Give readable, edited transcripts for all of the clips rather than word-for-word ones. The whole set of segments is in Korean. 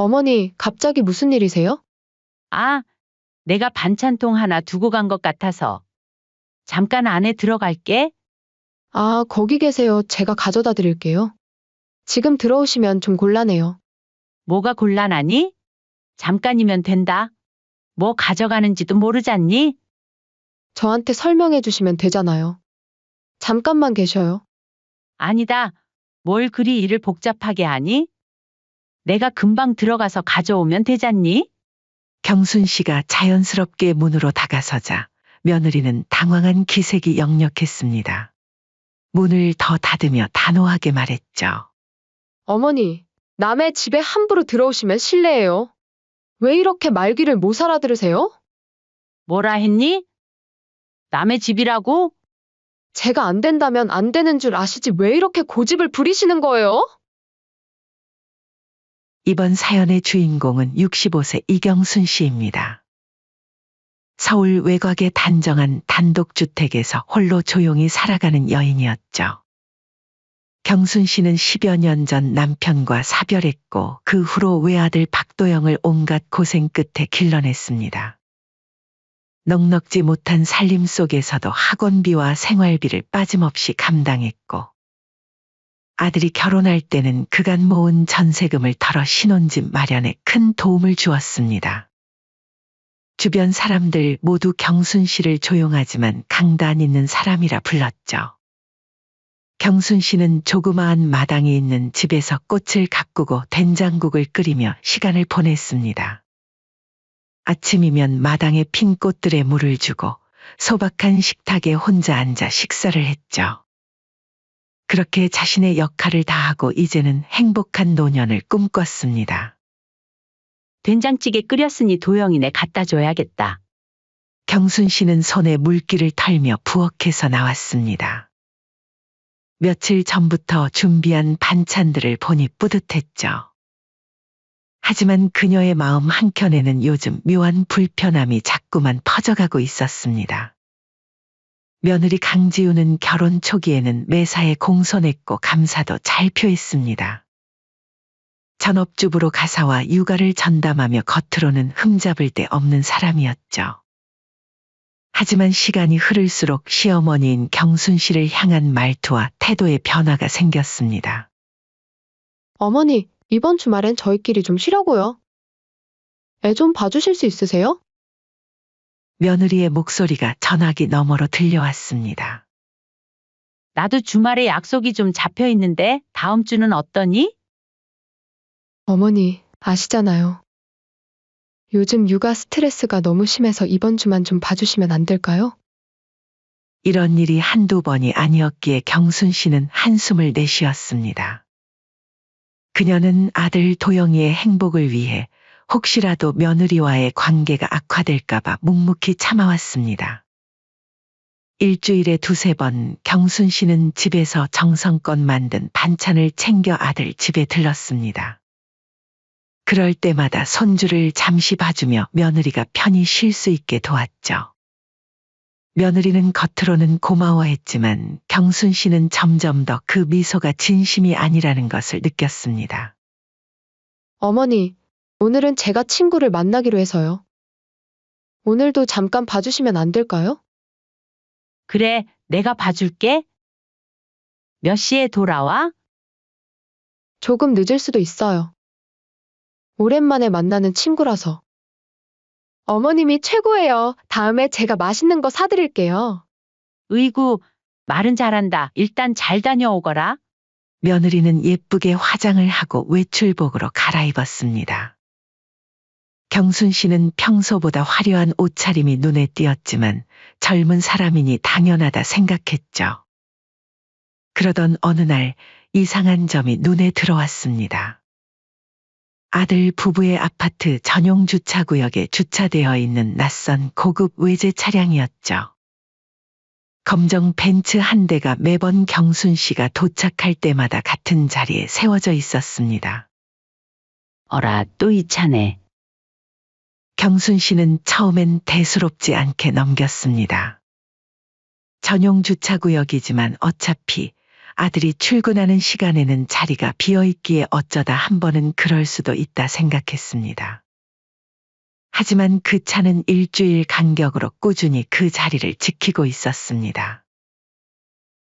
어머니, 갑자기 무슨 일이세요? 아, 내가 반찬통 하나 두고 간 것 같아서. 잠깐 안에 들어갈게. 아, 거기 계세요. 제가 가져다 드릴게요. 지금 들어오시면 좀 곤란해요. 뭐가 곤란하니? 잠깐이면 된다. 뭐 가져가는지도 모르잖니? 저한테 설명해 주시면 되잖아요. 잠깐만 계셔요. 아니다. 뭘 그리 일을 복잡하게 하니? 내가 금방 들어가서 가져오면 되잖니? 경순 씨가 자연스럽게 문으로 다가서자 며느리는 당황한 기색이 역력했습니다. 문을 더 닫으며 단호하게 말했죠. 어머니, 남의 집에 함부로 들어오시면 실례예요. 왜 이렇게 말귀를 못 알아들으세요? 뭐라 했니? 남의 집이라고? 제가 안 된다면 안 되는 줄 아시지 왜 이렇게 고집을 부리시는 거예요? 이번 사연의 주인공은 65세 이경순 씨입니다. 서울 외곽의 단정한 단독주택에서 홀로 조용히 살아가는 여인이었죠. 경순 씨는 10여 년 전 남편과 사별했고 그 후로 외아들 박도영을 온갖 고생 끝에 길러냈습니다. 넉넉지 못한 살림 속에서도 학원비와 생활비를 빠짐없이 감당했고 아들이 결혼할 때는 그간 모은 전세금을 털어 신혼집 마련에 큰 도움을 주었습니다. 주변 사람들 모두 경순 씨를 조용하지만 강단 있는 사람이라 불렀죠. 경순 씨는 조그마한 마당이 있는 집에서 꽃을 가꾸고 된장국을 끓이며 시간을 보냈습니다. 아침이면 마당에 핀 꽃들에 물을 주고 소박한 식탁에 혼자 앉아 식사를 했죠. 그렇게 자신의 역할을 다하고 이제는 행복한 노년을 꿈꿨습니다. 된장찌개 끓였으니 도영이네 갖다 줘야겠다. 경순 씨는 손에 물기를 털며 부엌에서 나왔습니다. 며칠 전부터 준비한 반찬들을 보니 뿌듯했죠. 하지만 그녀의 마음 한켠에는 요즘 묘한 불편함이 자꾸만 퍼져가고 있었습니다. 며느리 강지우는 결혼 초기에는 매사에 공손했고 감사도 잘 표했습니다. 전업주부로 가사와 육아를 전담하며 겉으로는 흠잡을 데 없는 사람이었죠. 하지만 시간이 흐를수록 시어머니인 경순 씨를 향한 말투와 태도에 변화가 생겼습니다. 어머니, 이번 주말엔 저희끼리 좀 쉬려고요. 애 좀 봐주실 수 있으세요? 며느리의 목소리가 전화기 너머로 들려왔습니다. 나도 주말에 약속이 좀 잡혀 있는데 다음 주는 어떠니? 어머니, 아시잖아요. 요즘 육아 스트레스가 너무 심해서 이번 주만 좀 봐주시면 안 될까요? 이런 일이 한두 번이 아니었기에 경순 씨는 한숨을 내쉬었습니다. 그녀는 아들 도영이의 행복을 위해 혹시라도 며느리와의 관계가 악화될까봐 묵묵히 참아왔습니다. 일주일에 두세 번 경순 씨는 집에서 정성껏 만든 반찬을 챙겨 아들 집에 들렀습니다. 그럴 때마다 손주를 잠시 봐주며 며느리가 편히 쉴 수 있게 도왔죠. 며느리는 겉으로는 고마워했지만 경순 씨는 점점 더 그 미소가 진심이 아니라는 것을 느꼈습니다. 어머니, 오늘은 제가 친구를 만나기로 해서요. 오늘도 잠깐 봐주시면 안 될까요? 그래, 내가 봐줄게. 몇 시에 돌아와? 조금 늦을 수도 있어요. 오랜만에 만나는 친구라서. 어머님이 최고예요. 다음에 제가 맛있는 거 사드릴게요. 으이구, 말은 잘한다. 일단 잘 다녀오거라. 며느리는 예쁘게 화장을 하고 외출복으로 갈아입었습니다. 경순 씨는 평소보다 화려한 옷차림이 눈에 띄었지만 젊은 사람이니 당연하다 생각했죠. 그러던 어느 날 이상한 점이 눈에 들어왔습니다. 아들 부부의 아파트 전용 주차구역에 주차되어 있는 낯선 고급 외제 차량이었죠. 검정 벤츠 한 대가 매번 경순 씨가 도착할 때마다 같은 자리에 세워져 있었습니다. 어라, 또 이 차네. 경순 씨는 처음엔 대수롭지 않게 넘겼습니다. 전용 주차구역이지만 어차피 아들이 출근하는 시간에는 자리가 비어있기에 어쩌다 한 번은 그럴 수도 있다 생각했습니다. 하지만 그 차는 일주일 간격으로 꾸준히 그 자리를 지키고 있었습니다.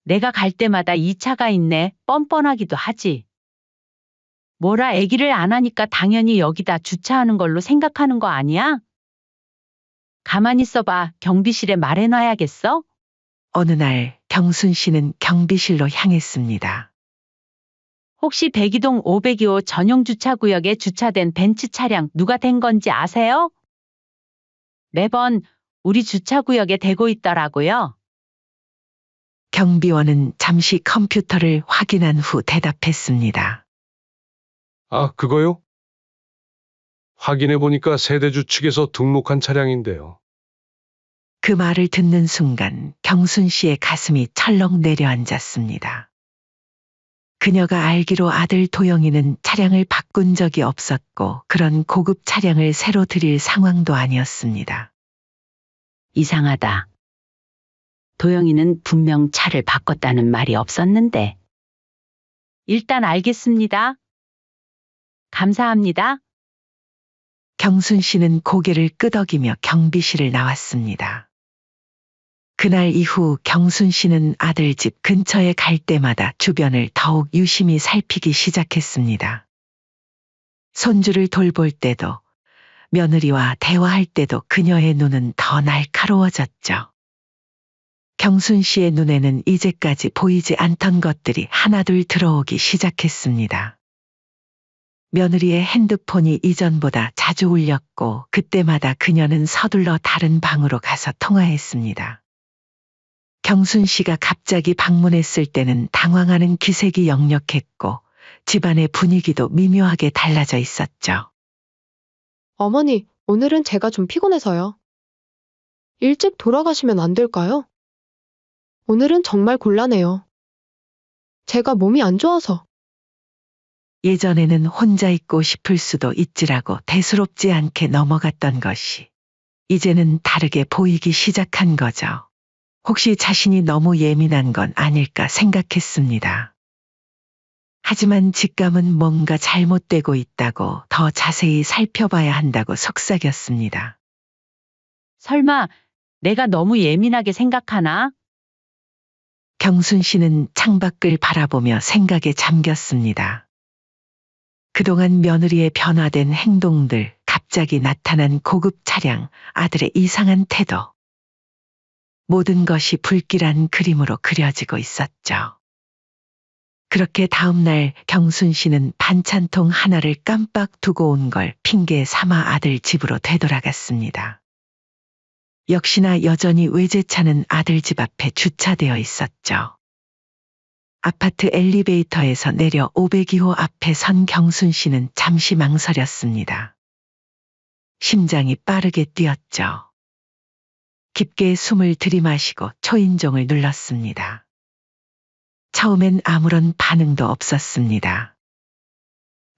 내가 갈 때마다 이 차가 있네. 뻔뻔하기도 하지. 뭐라 애기를 안 하니까 당연히 여기다 주차하는 걸로 생각하는 거 아니야? 가만히 있어봐. 경비실에 말해놔야겠어? 어느 날 경순 씨는 경비실로 향했습니다. 혹시 백이동 502호 전용 주차구역에 주차된 벤츠 차량 누가 된 건지 아세요? 매번 우리 주차구역에 대고 있더라고요. 경비원은 잠시 컴퓨터를 확인한 후 대답했습니다. 아, 그거요? 확인해 보니까 세대주 측에서 등록한 차량인데요. 그 말을 듣는 순간 경순 씨의 가슴이 철렁 내려앉았습니다. 그녀가 알기로 아들 도영이는 차량을 바꾼 적이 없었고 그런 고급 차량을 새로 들일 상황도 아니었습니다. 이상하다. 도영이는 분명 차를 바꿨다는 말이 없었는데. 일단 알겠습니다. 감사합니다. 경순 씨는 고개를 끄덕이며 경비실을 나왔습니다. 그날 이후 경순 씨는 아들 집 근처에 갈 때마다 주변을 더욱 유심히 살피기 시작했습니다. 손주를 돌볼 때도 며느리와 대화할 때도 그녀의 눈은 더 날카로워졌죠. 경순 씨의 눈에는 이제까지 보이지 않던 것들이 하나둘 들어오기 시작했습니다. 며느리의 핸드폰이 이전보다 자주 울렸고 그때마다 그녀는 서둘러 다른 방으로 가서 통화했습니다. 경순 씨가 갑자기 방문했을 때는 당황하는 기색이 역력했고 집안의 분위기도 미묘하게 달라져 있었죠. 어머니, 오늘은 제가 좀 피곤해서요. 일찍 돌아가시면 안 될까요? 오늘은 정말 곤란해요. 제가 몸이 안 좋아서. 예전에는 혼자 있고 싶을 수도 있지라고 대수롭지 않게 넘어갔던 것이 이제는 다르게 보이기 시작한 거죠. 혹시 자신이 너무 예민한 건 아닐까 생각했습니다. 하지만 직감은 뭔가 잘못되고 있다고 더 자세히 살펴봐야 한다고 속삭였습니다. 설마 내가 너무 예민하게 생각하나? 경순 씨는 창밖을 바라보며 생각에 잠겼습니다. 그동안 며느리의 변화된 행동들, 갑자기 나타난 고급 차량, 아들의 이상한 태도. 모든 것이 불길한 그림으로 그려지고 있었죠. 그렇게 다음날 경순 씨는 반찬통 하나를 깜빡 두고 온 걸 핑계 삼아 아들 집으로 되돌아갔습니다. 역시나 여전히 외제차는 아들 집 앞에 주차되어 있었죠. 아파트 엘리베이터에서 내려 502호 앞에 선 경순 씨는 잠시 망설였습니다. 심장이 빠르게 뛰었죠. 깊게 숨을 들이마시고 초인종을 눌렀습니다. 처음엔 아무런 반응도 없었습니다.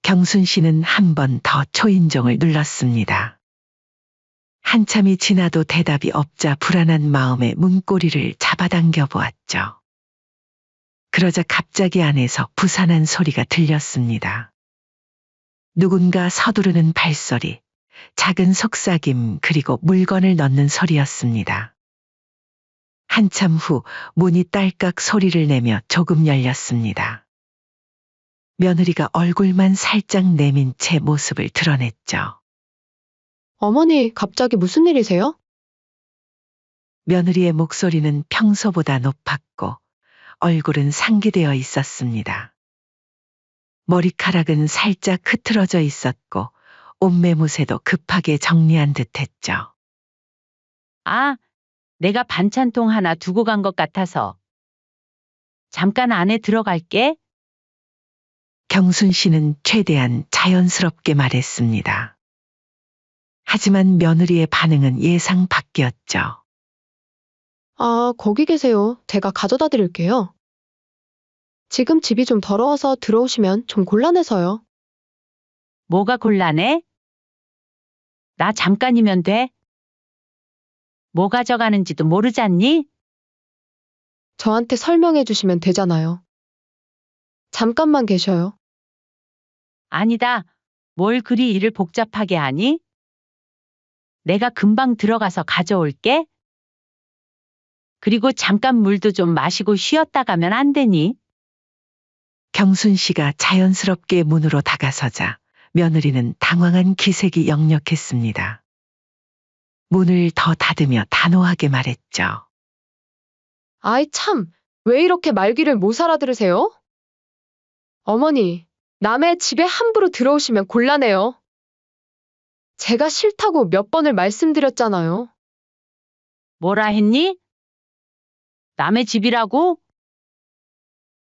경순 씨는 한 번 더 초인종을 눌렀습니다. 한참이 지나도 대답이 없자 불안한 마음에 문고리를 잡아당겨 보았죠. 그러자 갑자기 안에서 부산한 소리가 들렸습니다. 누군가 서두르는 발소리, 작은 속삭임 그리고 물건을 넣는 소리였습니다. 한참 후 문이 딸깍 소리를 내며 조금 열렸습니다. 며느리가 얼굴만 살짝 내민 채 모습을 드러냈죠. 어머니, 갑자기 무슨 일이세요? 며느리의 목소리는 평소보다 높았고 얼굴은 상기되어 있었습니다. 머리카락은 살짝 흐트러져 있었고 옷매무새도 급하게 정리한 듯했죠. 아, 내가 반찬통 하나 두고 간 것 같아서. 잠깐 안에 들어갈게. 경순 씨는 최대한 자연스럽게 말했습니다. 하지만 며느리의 반응은 예상 밖이었죠. 아, 거기 계세요. 제가 가져다 드릴게요. 지금 집이 좀 더러워서 들어오시면 좀 곤란해서요. 뭐가 곤란해? 나 잠깐이면 돼. 뭐 가져가는지도 모르잖니? 저한테 설명해 주시면 되잖아요. 잠깐만 계셔요. 아니다. 뭘 그리 일을 복잡하게 하니? 내가 금방 들어가서 가져올게. 그리고 잠깐 물도 좀 마시고 쉬었다 가면 안 되니? 경순 씨가 자연스럽게 문으로 다가서자 며느리는 당황한 기색이 역력했습니다. 문을 더 닫으며 단호하게 말했죠. 아이 참, 왜 이렇게 말귀를 못 알아들으세요? 어머니, 남의 집에 함부로 들어오시면 곤란해요. 제가 싫다고 몇 번을 말씀드렸잖아요. 뭐라 했니? 남의 집이라고?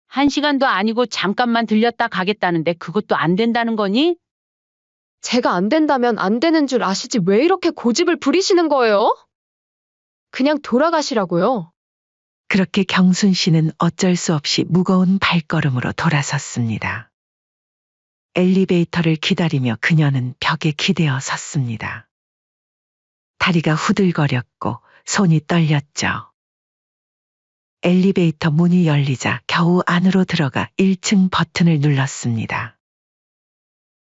1시간도 아니고 잠깐만 들렸다 가겠다는데 그것도 안 된다는 거니? 제가 안 된다면 안 되는 줄 아시지 왜 이렇게 고집을 부리시는 거예요? 그냥 돌아가시라고요. 그렇게 경순 씨는 어쩔 수 없이 무거운 발걸음으로 돌아섰습니다. 엘리베이터를 기다리며 그녀는 벽에 기대어 섰습니다. 다리가 후들거렸고 손이 떨렸죠. 엘리베이터 문이 열리자 겨우 안으로 들어가 1층 버튼을 눌렀습니다.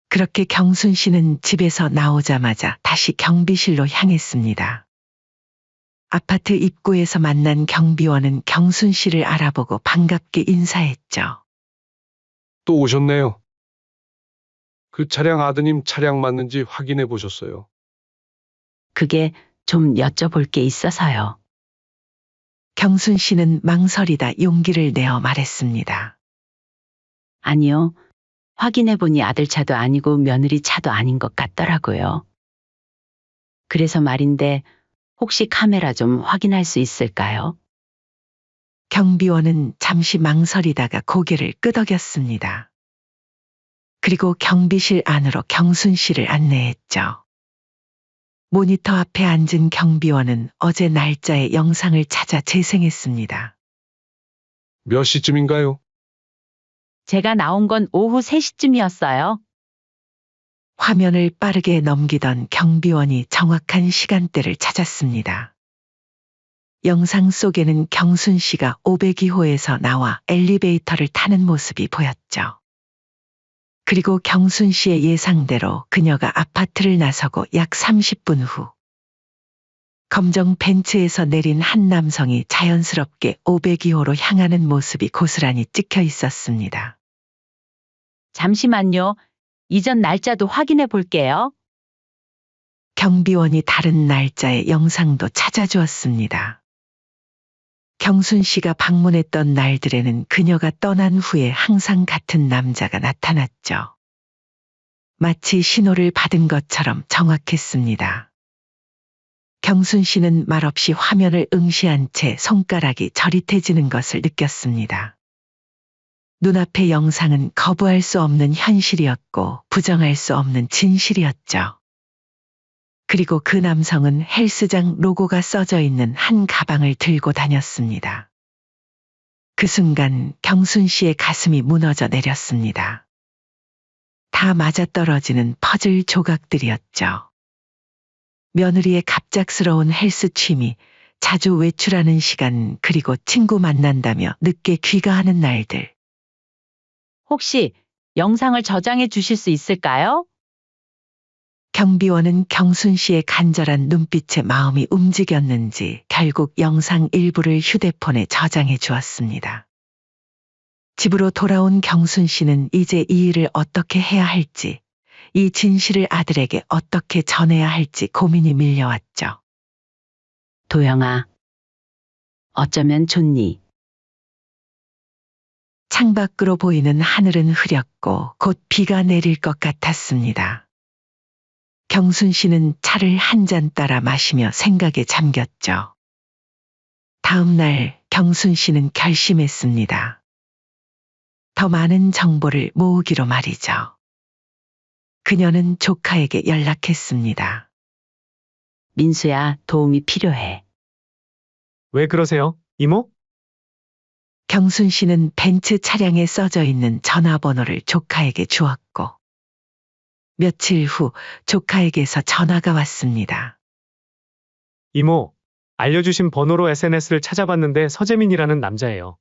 그렇게 경순 씨는 집에서 나오자마자 다시 경비실로 향했습니다. 아파트 입구에서 만난 경비원은 경순 씨를 알아보고 반갑게 인사했죠. 또 오셨네요. 그 차량 아드님 차량 맞는지 확인해 보셨어요? 그게 좀 여쭤볼 게 있어서요. 경순 씨는 망설이다 용기를 내어 말했습니다. 아니요. 확인해보니 아들 차도 아니고 며느리 차도 아닌 것 같더라고요. 그래서 말인데 혹시 카메라 좀 확인할 수 있을까요? 경비원은 잠시 망설이다가 고개를 끄덕였습니다. 그리고 경비실 안으로 경순 씨를 안내했죠. 모니터 앞에 앉은 경비원은 어제 날짜의 영상을 찾아 재생했습니다. 몇 시쯤인가요? 제가 나온 건 오후 3시쯤이었어요. 화면을 빠르게 넘기던 경비원이 정확한 시간대를 찾았습니다. 영상 속에는 경순 씨가 502호에서 나와 엘리베이터를 타는 모습이 보였죠. 그리고 경순 씨의 예상대로 그녀가 아파트를 나서고 약 30분 후 검정 벤츠에서 내린 한 남성이 자연스럽게 502호로 향하는 모습이 고스란히 찍혀 있었습니다. 잠시만요. 이전 날짜도 확인해 볼게요. 경비원이 다른 날짜의 영상도 찾아주었습니다. 경순 씨가 방문했던 날들에는 그녀가 떠난 후에 항상 같은 남자가 나타났죠. 마치 신호를 받은 것처럼 정확했습니다. 경순 씨는 말없이 화면을 응시한 채 손가락이 저릿해지는 것을 느꼈습니다. 눈앞의 영상은 거부할 수 없는 현실이었고 부정할 수 없는 진실이었죠. 그리고 그 남성은 헬스장 로고가 써져 있는 한 가방을 들고 다녔습니다. 그 순간 경순 씨의 가슴이 무너져 내렸습니다. 다 맞아떨어지는 퍼즐 조각들이었죠. 며느리의 갑작스러운 헬스 취미, 자주 외출하는 시간, 그리고 친구 만난다며 늦게 귀가하는 날들. 혹시 영상을 저장해 주실 수 있을까요? 경비원은 경순 씨의 간절한 눈빛에 마음이 움직였는지 결국 영상 일부를 휴대폰에 저장해 주었습니다. 집으로 돌아온 경순 씨는 이제 이 일을 어떻게 해야 할지, 이 진실을 아들에게 어떻게 전해야 할지 고민이 밀려왔죠. 도영아, 어쩌면 좋니? 창밖으로 보이는 하늘은 흐렸고 곧 비가 내릴 것 같았습니다. 경순 씨는 차를 한 잔 따라 마시며 생각에 잠겼죠. 다음 날 경순 씨는 결심했습니다. 더 많은 정보를 모으기로 말이죠. 그녀는 조카에게 연락했습니다. 민수야, 도움이 필요해. 왜 그러세요, 이모? 경순 씨는 벤츠 차량에 써져 있는 전화번호를 조카에게 주었고 며칠 후 조카에게서 전화가 왔습니다. 이모, 알려주신 번호로 SNS를 찾아봤는데 서재민이라는 남자예요.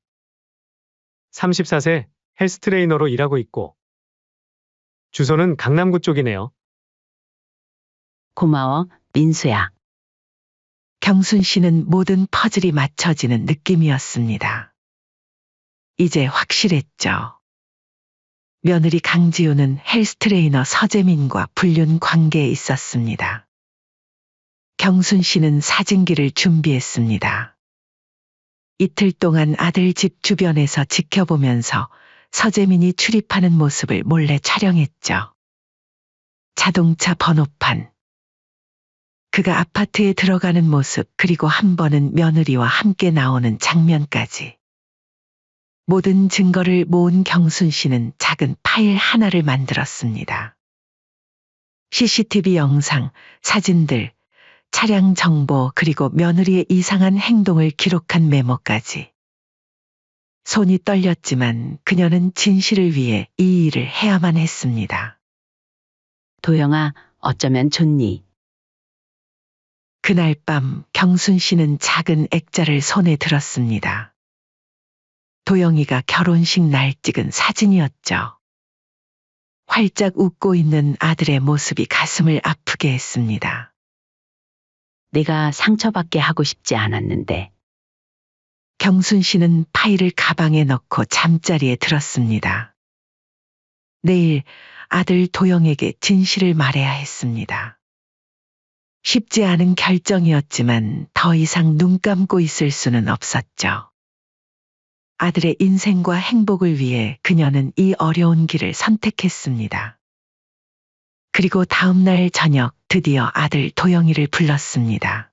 34세, 헬스 트레이너로 일하고 있고, 주소는 강남구 쪽이네요. 고마워, 민수야. 경순 씨는 모든 퍼즐이 맞춰지는 느낌이었습니다. 이제 확실했죠. 며느리 강지우는 헬스 트레이너 서재민과 불륜 관계에 있었습니다. 경순 씨는 사진기를 준비했습니다. 이틀 동안 아들 집 주변에서 지켜보면서 서재민이 출입하는 모습을 몰래 촬영했죠. 자동차 번호판, 그가 아파트에 들어가는 모습, 그리고 한 번은 며느리와 함께 나오는 장면까지. 모든 증거를 모은 경순 씨는 작은 파일 하나를 만들었습니다. CCTV 영상, 사진들, 차량 정보, 그리고 며느리의 이상한 행동을 기록한 메모까지. 손이 떨렸지만 그녀는 진실을 위해 이 일을 해야만 했습니다. 도영아, 어쩌면 좋니? 그날 밤 경순 씨는 작은 액자를 손에 들었습니다. 도영이가 결혼식 날 찍은 사진이었죠. 활짝 웃고 있는 아들의 모습이 가슴을 아프게 했습니다. 내가 상처받게 하고 싶지 않았는데. 경순 씨는 파일을 가방에 넣고 잠자리에 들었습니다. 내일 아들 도영에게 진실을 말해야 했습니다. 쉽지 않은 결정이었지만 더 이상 눈 감고 있을 수는 없었죠. 아들의 인생과 행복을 위해 그녀는 이 어려운 길을 선택했습니다. 그리고 다음 날 저녁 드디어 아들 도영이를 불렀습니다.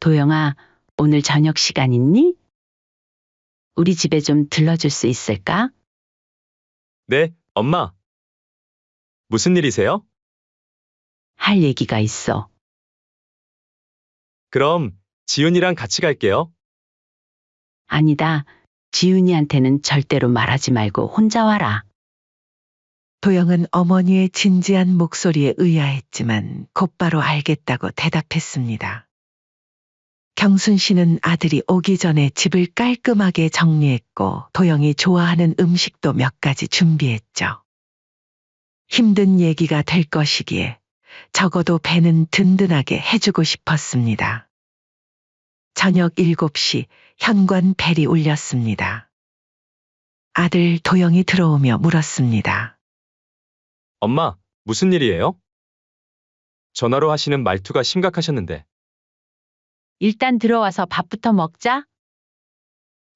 도영아, 오늘 저녁 시간 있니? 우리 집에 좀 들러줄 수 있을까? 네, 엄마. 무슨 일이세요? 할 얘기가 있어. 그럼 지훈이랑 같이 갈게요. 아니다. 지훈이한테는 절대로 말하지 말고 혼자 와라. 도영은 어머니의 진지한 목소리에 의아했지만 곧바로 알겠다고 대답했습니다. 경순 씨는 아들이 오기 전에 집을 깔끔하게 정리했고 도영이 좋아하는 음식도 몇 가지 준비했죠. 힘든 얘기가 될 것이기에 적어도 배는 든든하게 해주고 싶었습니다. 저녁 7시 현관 벨이 울렸습니다. 아들 도영이 들어오며 물었습니다. 엄마, 무슨 일이에요? 전화로 하시는 말투가 심각하셨는데. 일단 들어와서 밥부터 먹자.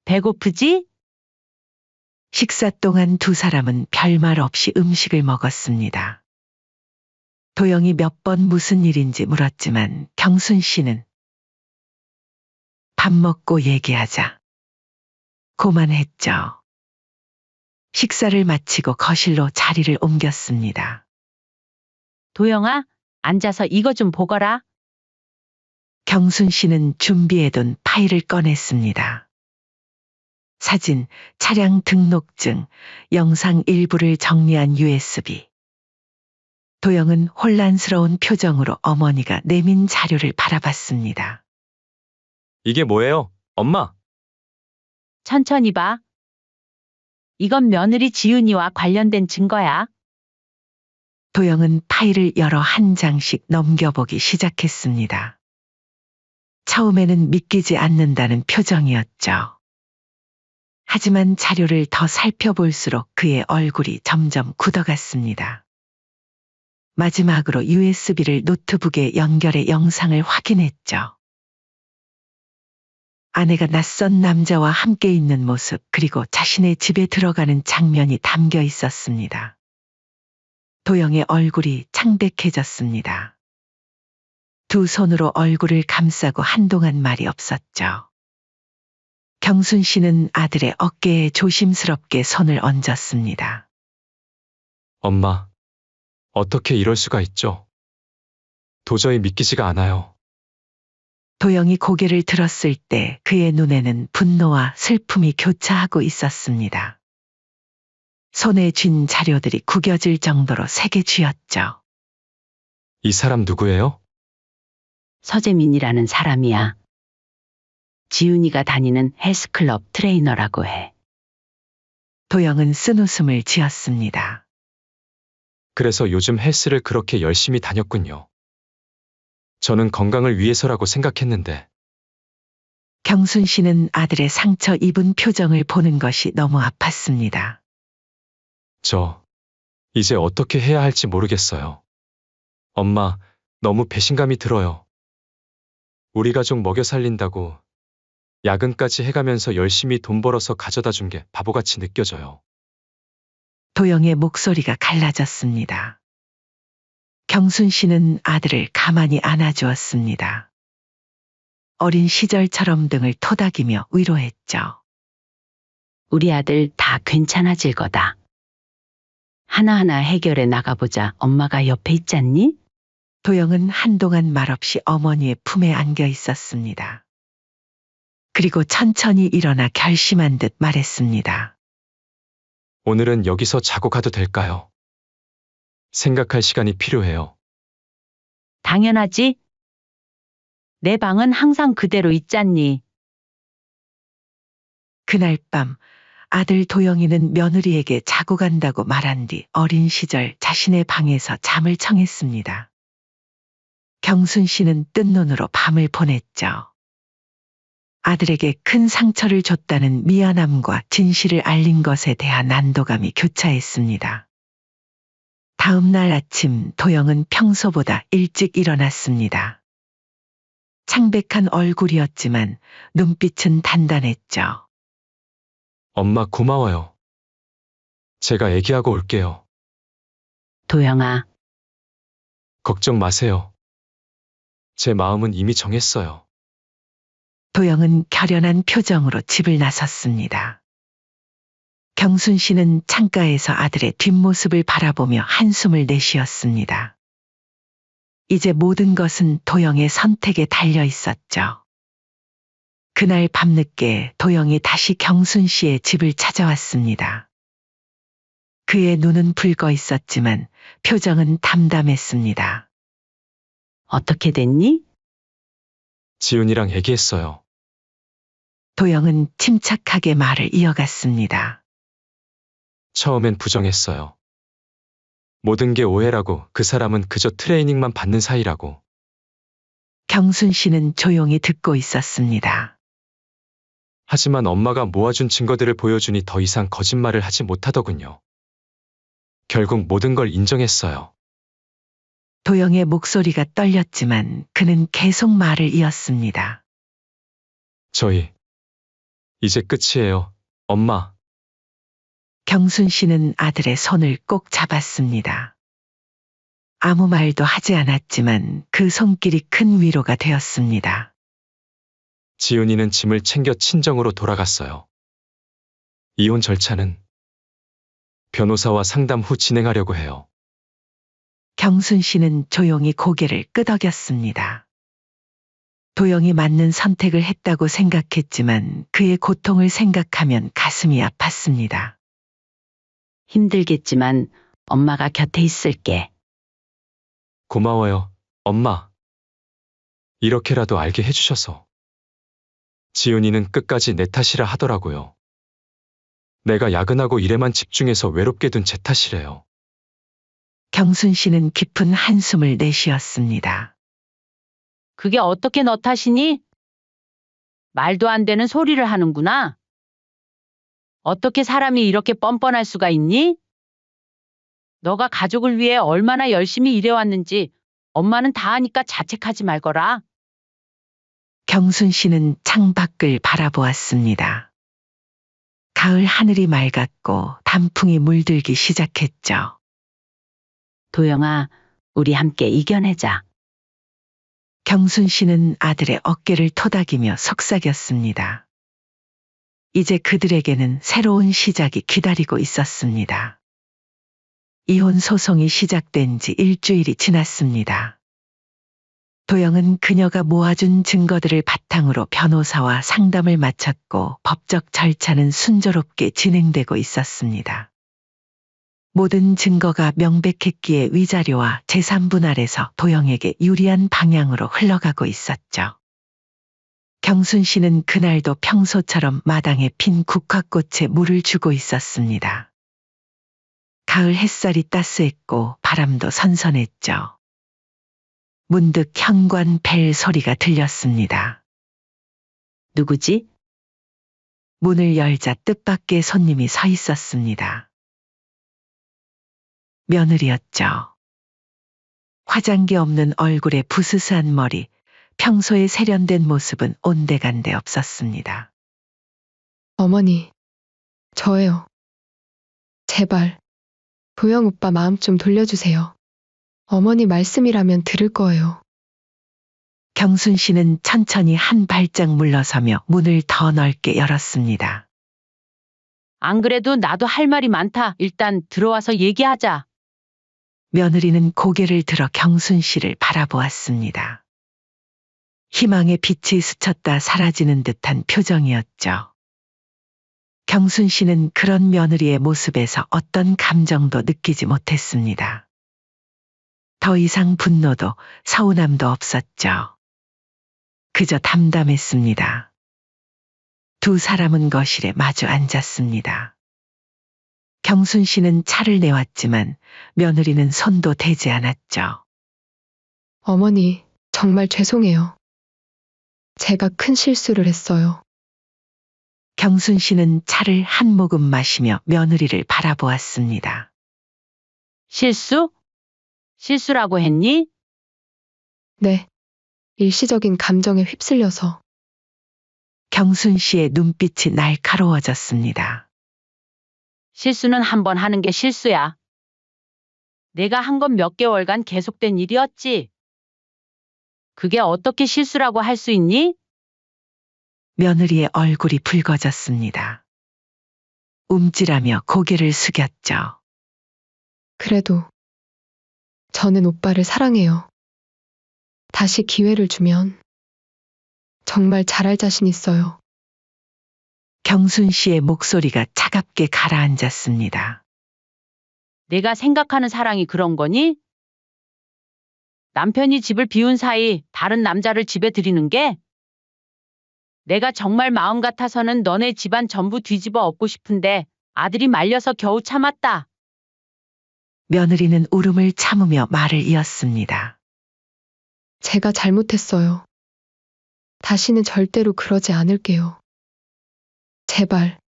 배고프지? 식사 동안 두 사람은 별말 없이 음식을 먹었습니다. 도영이 몇 번 무슨 일인지 물었지만 경순 씨는 밥 먹고 얘기하자. 고만했죠. 식사를 마치고 거실로 자리를 옮겼습니다. 도영아, 앉아서 이거 좀 보거라. 경순 씨는 준비해둔 파일을 꺼냈습니다. 사진, 차량 등록증, 영상 일부를 정리한 USB. 도영은 혼란스러운 표정으로 어머니가 내민 자료를 바라봤습니다. 이게 뭐예요, 엄마? 천천히 봐. 이건 며느리 지훈이와 관련된 증거야. 도영은 파일을 열어 한 장씩 넘겨보기 시작했습니다. 처음에는 믿기지 않는다는 표정이었죠. 하지만 자료를 더 살펴볼수록 그의 얼굴이 점점 굳어갔습니다. 마지막으로 USB를 노트북에 연결해 영상을 확인했죠. 아내가 낯선 남자와 함께 있는 모습, 그리고 자신의 집에 들어가는 장면이 담겨 있었습니다. 도영의 얼굴이 창백해졌습니다. 두 손으로 얼굴을 감싸고 한동안 말이 없었죠. 경순 씨는 아들의 어깨에 조심스럽게 손을 얹었습니다. 엄마, 어떻게 이럴 수가 있죠? 도저히 믿기지가 않아요. 도영이 고개를 들었을 때 그의 눈에는 분노와 슬픔이 교차하고 있었습니다. 손에 쥔 자료들이 구겨질 정도로 세게 쥐었죠. 이 사람 누구예요? 서재민이라는 사람이야. 지훈이가 다니는 헬스클럽 트레이너라고 해. 도영은 쓴웃음을 지었습니다. 그래서 요즘 헬스를 그렇게 열심히 다녔군요. 저는 건강을 위해서라고 생각했는데, 경순 씨는 아들의 상처 입은 표정을 보는 것이 너무 아팠습니다. 이제 어떻게 해야 할지 모르겠어요. 엄마, 너무 배신감이 들어요. 우리 가족 먹여 살린다고 야근까지 해가면서 열심히 돈 벌어서 가져다 준 게 바보같이 느껴져요. 도영의 목소리가 갈라졌습니다. 경순 씨는 아들을 가만히 안아주었습니다. 어린 시절처럼 등을 토닥이며 위로했죠. 우리 아들 다 괜찮아질 거다. 하나하나 해결해 나가보자. 엄마가 옆에 있잖니? 도영은 한동안 말없이 어머니의 품에 안겨 있었습니다. 그리고 천천히 일어나 결심한 듯 말했습니다. 오늘은 여기서 자고 가도 될까요? 생각할 시간이 필요해요. 당연하지. 내 방은 항상 그대로 있잖니. 그날 밤 아들 도영이는 며느리에게 자고 간다고 말한 뒤 어린 시절 자신의 방에서 잠을 청했습니다. 경순 씨는 뜬 눈으로 밤을 보냈죠. 아들에게 큰 상처를 줬다는 미안함과 진실을 알린 것에 대한 안도감이 교차했습니다. 다음 날 아침 도영은 평소보다 일찍 일어났습니다. 창백한 얼굴이었지만 눈빛은 단단했죠. 엄마 고마워요. 제가 애기하고 올게요. 도영아, 걱정 마세요. 제 마음은 이미 정했어요. 도영은 결연한 표정으로 집을 나섰습니다. 경순 씨는 창가에서 아들의 뒷모습을 바라보며 한숨을 내쉬었습니다. 이제 모든 것은 도영의 선택에 달려 있었죠. 그날 밤늦게 도영이 다시 경순 씨의 집을 찾아왔습니다. 그의 눈은 붉어 있었지만 표정은 담담했습니다. 어떻게 됐니? 지훈이랑 얘기했어요. 도영은 침착하게 말을 이어갔습니다. 처음엔 부정했어요. 모든 게 오해라고, 그 사람은 그저 트레이닝만 받는 사이라고. 경순 씨는 조용히 듣고 있었습니다. 하지만 엄마가 모아준 증거들을 보여주니 더 이상 거짓말을 하지 못하더군요. 결국 모든 걸 인정했어요. 도영의 목소리가 떨렸지만 그는 계속 말을 이었습니다. 이제 끝이에요, 엄마. 경순 씨는 아들의 손을 꼭 잡았습니다. 아무 말도 하지 않았지만 그 손길이 큰 위로가 되었습니다. 지훈이는 짐을 챙겨 친정으로 돌아갔어요. 이혼 절차는 변호사와 상담 후 진행하려고 해요. 경순 씨는 조용히 고개를 끄덕였습니다. 도영이 맞는 선택을 했다고 생각했지만 그의 고통을 생각하면 가슴이 아팠습니다. 힘들겠지만 엄마가 곁에 있을게. 고마워요, 엄마. 이렇게라도 알게 해주셔서. 지훈이는 끝까지 내 탓이라 하더라고요. 내가 야근하고 일에만 집중해서 외롭게 둔 제 탓이래요. 경순 씨는 깊은 한숨을 내쉬었습니다. 그게 어떻게 너 탓이니? 말도 안 되는 소리를 하는구나. 어떻게 사람이 이렇게 뻔뻔할 수가 있니? 너가 가족을 위해 얼마나 열심히 일해왔는지 엄마는 다 아니까 자책하지 말거라. 경순 씨는 창밖을 바라보았습니다. 가을 하늘이 맑았고 단풍이 물들기 시작했죠. 도영아, 우리 함께 이겨내자. 경순 씨는 아들의 어깨를 토닥이며 속삭였습니다. 이제 그들에게는 새로운 시작이 기다리고 있었습니다. 이혼 소송이 시작된 지 일주일이 지났습니다. 도영은 그녀가 모아준 증거들을 바탕으로 변호사와 상담을 마쳤고 법적 절차는 순조롭게 진행되고 있었습니다. 모든 증거가 명백했기에 위자료와 재산 분할에서 도영에게 유리한 방향으로 흘러가고 있었죠. 경순 씨는 그날도 평소처럼 마당에 핀 국화꽃에 물을 주고 있었습니다. 가을 햇살이 따스했고 바람도 선선했죠. 문득 현관 벨 소리가 들렸습니다. 누구지? 문을 열자 뜻밖의 손님이 서 있었습니다. 며느리였죠. 화장기 없는 얼굴에 부스스한 머리, 평소에 세련된 모습은 온데간데 없었습니다. 어머니, 저예요. 제발, 도영 오빠 마음 좀 돌려주세요. 어머니 말씀이라면 들을 거예요. 경순 씨는 천천히 한 발짝 물러서며 문을 더 넓게 열었습니다. 안 그래도 나도 할 말이 많다. 일단 들어와서 얘기하자. 며느리는 고개를 들어 경순 씨를 바라보았습니다. 희망의 빛이 스쳤다 사라지는 듯한 표정이었죠. 경순 씨는 그런 며느리의 모습에서 어떤 감정도 느끼지 못했습니다. 더 이상 분노도 서운함도 없었죠. 그저 담담했습니다. 두 사람은 거실에 마주 앉았습니다. 경순 씨는 차를 내왔지만 며느리는 손도 대지 않았죠. 어머니, 정말 죄송해요. 제가 큰 실수를 했어요. 경순 씨는 차를 한 모금 마시며 며느리를 바라보았습니다. 실수? 실수라고 했니? 네. 일시적인 감정에 휩쓸려서. 경순 씨의 눈빛이 날카로워졌습니다. 실수는 한 번 하는 게 실수야. 내가 한 건 몇 개월간 계속된 일이었지. 그게 어떻게 실수라고 할 수 있니? 며느리의 얼굴이 붉어졌습니다. 움찔하며 고개를 숙였죠. 그래도 저는 오빠를 사랑해요. 다시 기회를 주면 정말 잘할 자신 있어요. 경순 씨의 목소리가 차갑게 가라앉았습니다. 내가 생각하는 사랑이 그런 거니? 남편이 집을 비운 사이 다른 남자를 집에 들이는 게? 내가 정말 마음 같아서는 너네 집안 전부 뒤집어 엎고 싶은데 아들이 말려서 겨우 참았다. 며느리는 울음을 참으며 말을 이었습니다. 제가 잘못했어요. 다시는 절대로 그러지 않을게요. 제발.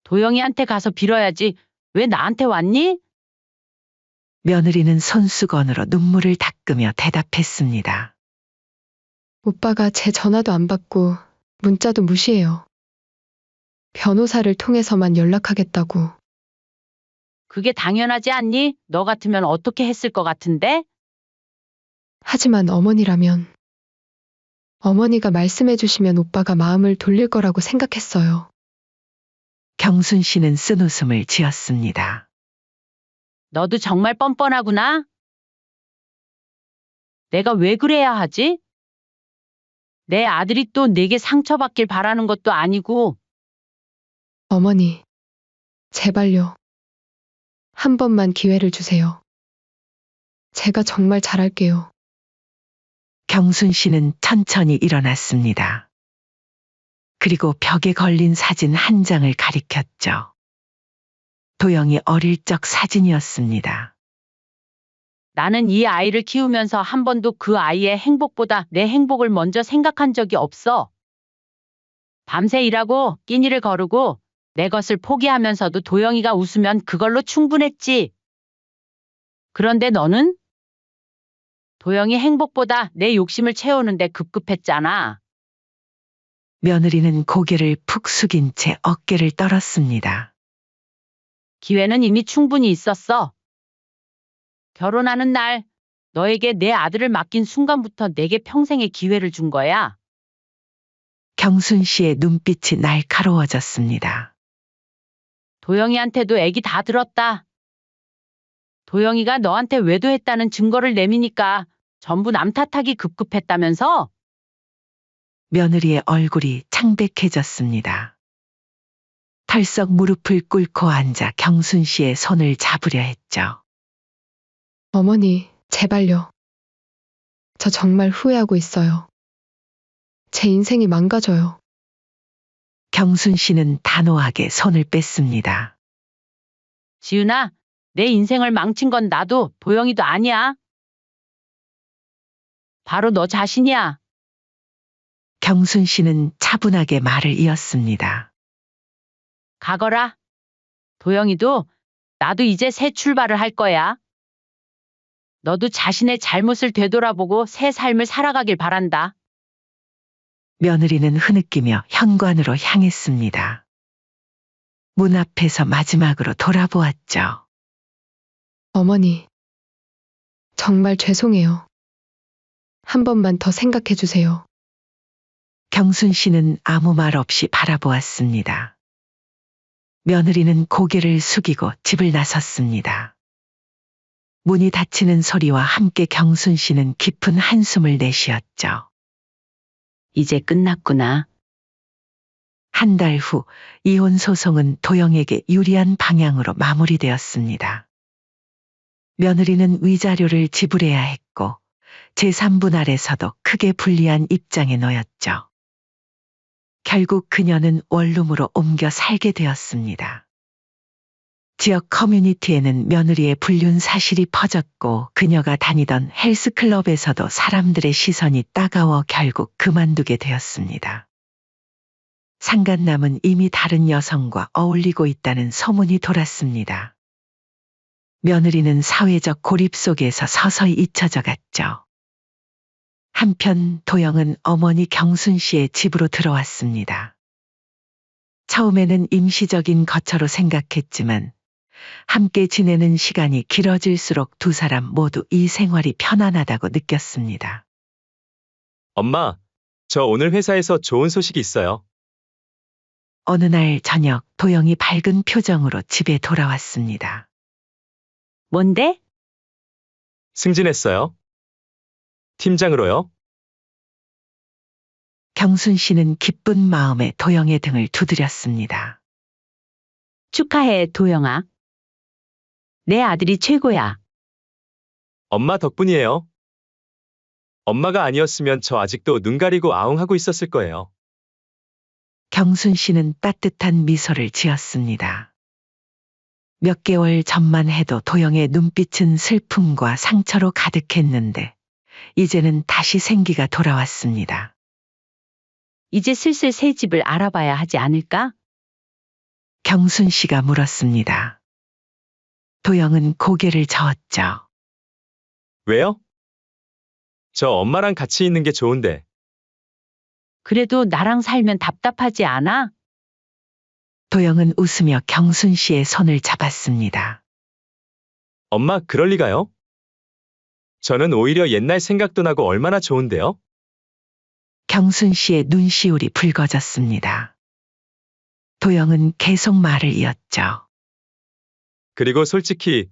도영이한테 가서 빌어야지. 왜 나한테 왔니? 며느리는 손수건으로 눈물을 닦으며 대답했습니다. 오빠가 제 전화도 안 받고 문자도 무시해요. 변호사를 통해서만 연락하겠다고. 그게 당연하지 않니? 너 같으면 어떻게 했을 것 같은데? 하지만 어머니라면, 어머니가 말씀해 주시면 오빠가 마음을 돌릴 거라고 생각했어요. 경순 씨는 쓴웃음을 지었습니다. 너도 정말 뻔뻔하구나. 내가 왜 그래야 하지? 내 아들이 또 내게 상처받길 바라는 것도 아니고. 어머니, 제발요. 한 번만 기회를 주세요. 제가 정말 잘할게요. 경순 씨는 천천히 일어났습니다. 그리고 벽에 걸린 사진 한 장을 가리켰죠. 도영이 어릴 적 사진이었습니다. 나는 이 아이를 키우면서 한 번도 그 아이의 행복보다 내 행복을 먼저 생각한 적이 없어. 밤새 일하고 끼니를 거르고 내 것을 포기하면서도 도영이가 웃으면 그걸로 충분했지. 그런데 너는? 도영이 행복보다 내 욕심을 채우는데 급급했잖아. 며느리는 고개를 푹 숙인 채 어깨를 떨었습니다. 기회는 이미 충분히 있었어. 결혼하는 날 너에게 내 아들을 맡긴 순간부터 내게 평생의 기회를 준 거야. 경순 씨의 눈빛이 날카로워졌습니다. 도영이한테도 애기 다 들었다. 도영이가 너한테 외도했다는 증거를 내미니까 전부 남 탓하기 급급했다면서? 며느리의 얼굴이 창백해졌습니다. 털썩 무릎을 꿇고 앉아 경순 씨의 손을 잡으려 했죠. 어머니, 제발요. 저 정말 후회하고 있어요. 제 인생이 망가져요. 경순 씨는 단호하게 손을 뺐습니다. 지은아, 내 인생을 망친 건 나도 도영이도 아니야. 바로 너 자신이야. 경순 씨는 차분하게 말을 이었습니다. 가거라. 도영이도 나도 이제 새 출발을 할 거야. 너도 자신의 잘못을 되돌아보고 새 삶을 살아가길 바란다. 며느리는 흐느끼며 현관으로 향했습니다. 문 앞에서 마지막으로 돌아보았죠. 어머니, 정말 죄송해요. 한 번만 더 생각해 주세요. 경순 씨는 아무 말 없이 바라보았습니다. 며느리는 고개를 숙이고 집을 나섰습니다. 문이 닫히는 소리와 함께 경순 씨는 깊은 한숨을 내쉬었죠. 이제 끝났구나. 한 달 후 이혼 소송은 도영에게 유리한 방향으로 마무리되었습니다. 며느리는 위자료를 지불해야 했고 제3분할에서도 크게 불리한 입장에 놓였죠. 결국 그녀는 원룸으로 옮겨 살게 되었습니다. 지역 커뮤니티에는 며느리의 불륜 사실이 퍼졌고 그녀가 다니던 헬스클럽에서도 사람들의 시선이 따가워 결국 그만두게 되었습니다. 상간남은 이미 다른 여성과 어울리고 있다는 소문이 돌았습니다. 며느리는 사회적 고립 속에서 서서히 잊혀져 갔죠. 한편 도영은 어머니 경순 씨의 집으로 들어왔습니다. 처음에는 임시적인 거처로 생각했지만 함께 지내는 시간이 길어질수록 두 사람 모두 이 생활이 편안하다고 느꼈습니다. 엄마, 저 오늘 회사에서 좋은 소식이 있어요. 어느 날 저녁 도영이 밝은 표정으로 집에 돌아왔습니다. 뭔데? 승진했어요. 팀장으로요. 경순 씨는 기쁜 마음에 도영의 등을 두드렸습니다. 축하해, 도영아. 내 아들이 최고야. 엄마 덕분이에요. 엄마가 아니었으면 저 아직도 눈 가리고 아웅하고 있었을 거예요. 경순 씨는 따뜻한 미소를 지었습니다. 몇 개월 전만 해도 도영의 눈빛은 슬픔과 상처로 가득했는데 이제는 다시 생기가 돌아왔습니다. 이제 슬슬 새 집을 알아봐야 하지 않을까? 경순 씨가 물었습니다. 도영은 고개를 저었죠. 왜요? 저 엄마랑 같이 있는 게 좋은데. 그래도 나랑 살면 답답하지 않아? 도영은 웃으며 경순 씨의 손을 잡았습니다. 엄마, 그럴 리가요? 저는 오히려 옛날 생각도 나고 얼마나 좋은데요? 경순 씨의 눈시울이 붉어졌습니다. 도영은 계속 말을 이었죠. 그리고 솔직히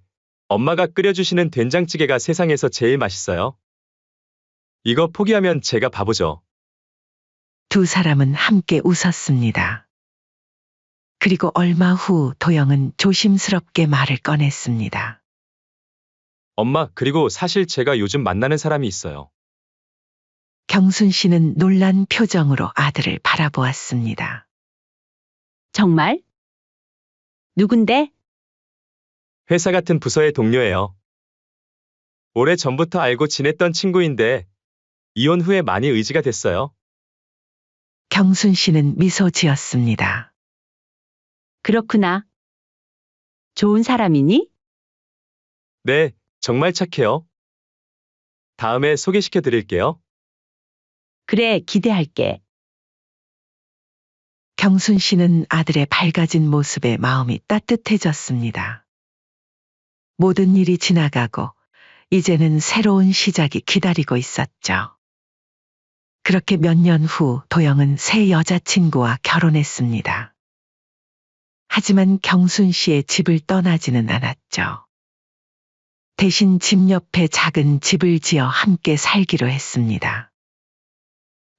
엄마가 끓여주시는 된장찌개가 세상에서 제일 맛있어요. 이거 포기하면 제가 바보죠. 두 사람은 함께 웃었습니다. 그리고 얼마 후 도영은 조심스럽게 말을 꺼냈습니다. 엄마, 그리고 사실 제가 요즘 만나는 사람이 있어요. 경순 씨는 놀란 표정으로 아들을 바라보았습니다. 정말? 누군데? 회사 같은 부서의 동료예요. 오래 전부터 알고 지냈던 친구인데 이혼 후에 많이 의지가 됐어요. 경순 씨는 미소 지었습니다. 그렇구나. 좋은 사람이니? 네, 정말 착해요. 다음에 소개시켜 드릴게요. 그래, 기대할게. 경순 씨는 아들의 밝아진 모습에 마음이 따뜻해졌습니다. 모든 일이 지나가고 이제는 새로운 시작이 기다리고 있었죠. 그렇게 몇 년 후 도영은 새 여자친구와 결혼했습니다. 하지만 경순 씨의 집을 떠나지는 않았죠. 대신 집 옆에 작은 집을 지어 함께 살기로 했습니다.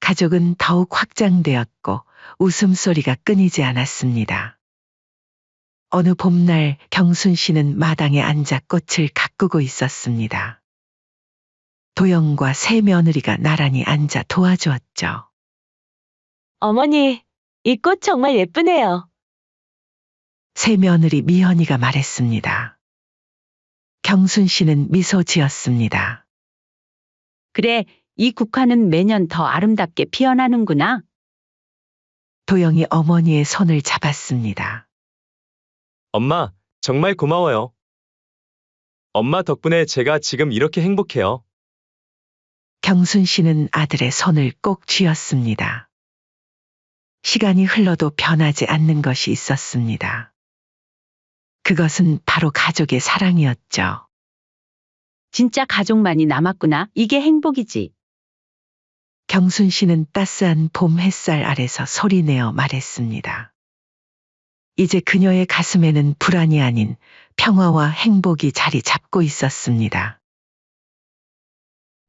가족은 더욱 확장되었고 웃음소리가 끊이지 않았습니다. 어느 봄날 경순 씨는 마당에 앉아 꽃을 가꾸고 있었습니다. 도영과 새 며느리가 나란히 앉아 도와주었죠. 어머니, 이 꽃 정말 예쁘네요. 새 며느리 미연이가 말했습니다. 경순 씨는 미소 지었습니다. 그래, 이 국화는 매년 더 아름답게 피어나는구나. 도영이 어머니의 손을 잡았습니다. 엄마, 정말 고마워요. 엄마 덕분에 제가 지금 이렇게 행복해요. 경순 씨는 아들의 손을 꼭 쥐었습니다. 시간이 흘러도 변하지 않는 것이 있었습니다. 그것은 바로 가족의 사랑이었죠. 진짜 가족만이 남았구나. 이게 행복이지. 경순 씨는 따스한 봄 햇살 아래서 소리내어 말했습니다. 이제 그녀의 가슴에는 불안이 아닌 평화와 행복이 자리 잡고 있었습니다.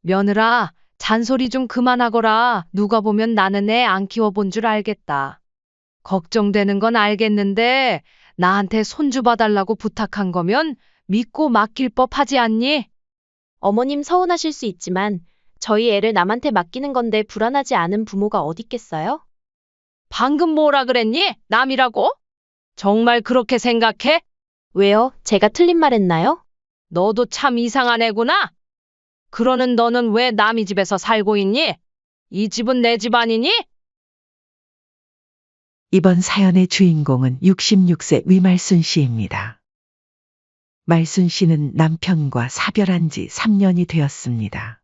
며느라, 잔소리 좀 그만하거라. 누가 보면 나는 애 안 키워본 줄 알겠다. 걱정되는 건 알겠는데 나한테 손주 봐달라고 부탁한 거면 믿고 맡길 법하지 않니? 어머님 서운하실 수 있지만 저희 애를 남한테 맡기는 건데 불안하지 않은 부모가 어딨겠어요? 방금 뭐라 그랬니? 남이라고? 정말 그렇게 생각해? 왜요? 제가 틀린 말 했나요? 너도 참 이상한 애구나. 그러는 너는 왜 남의 집에서 살고 있니? 이 집은 내 집 아니니? 이번 사연의 주인공은 66세 위말순 씨입니다. 말순 씨는 남편과 사별한 지 3년이 되었습니다.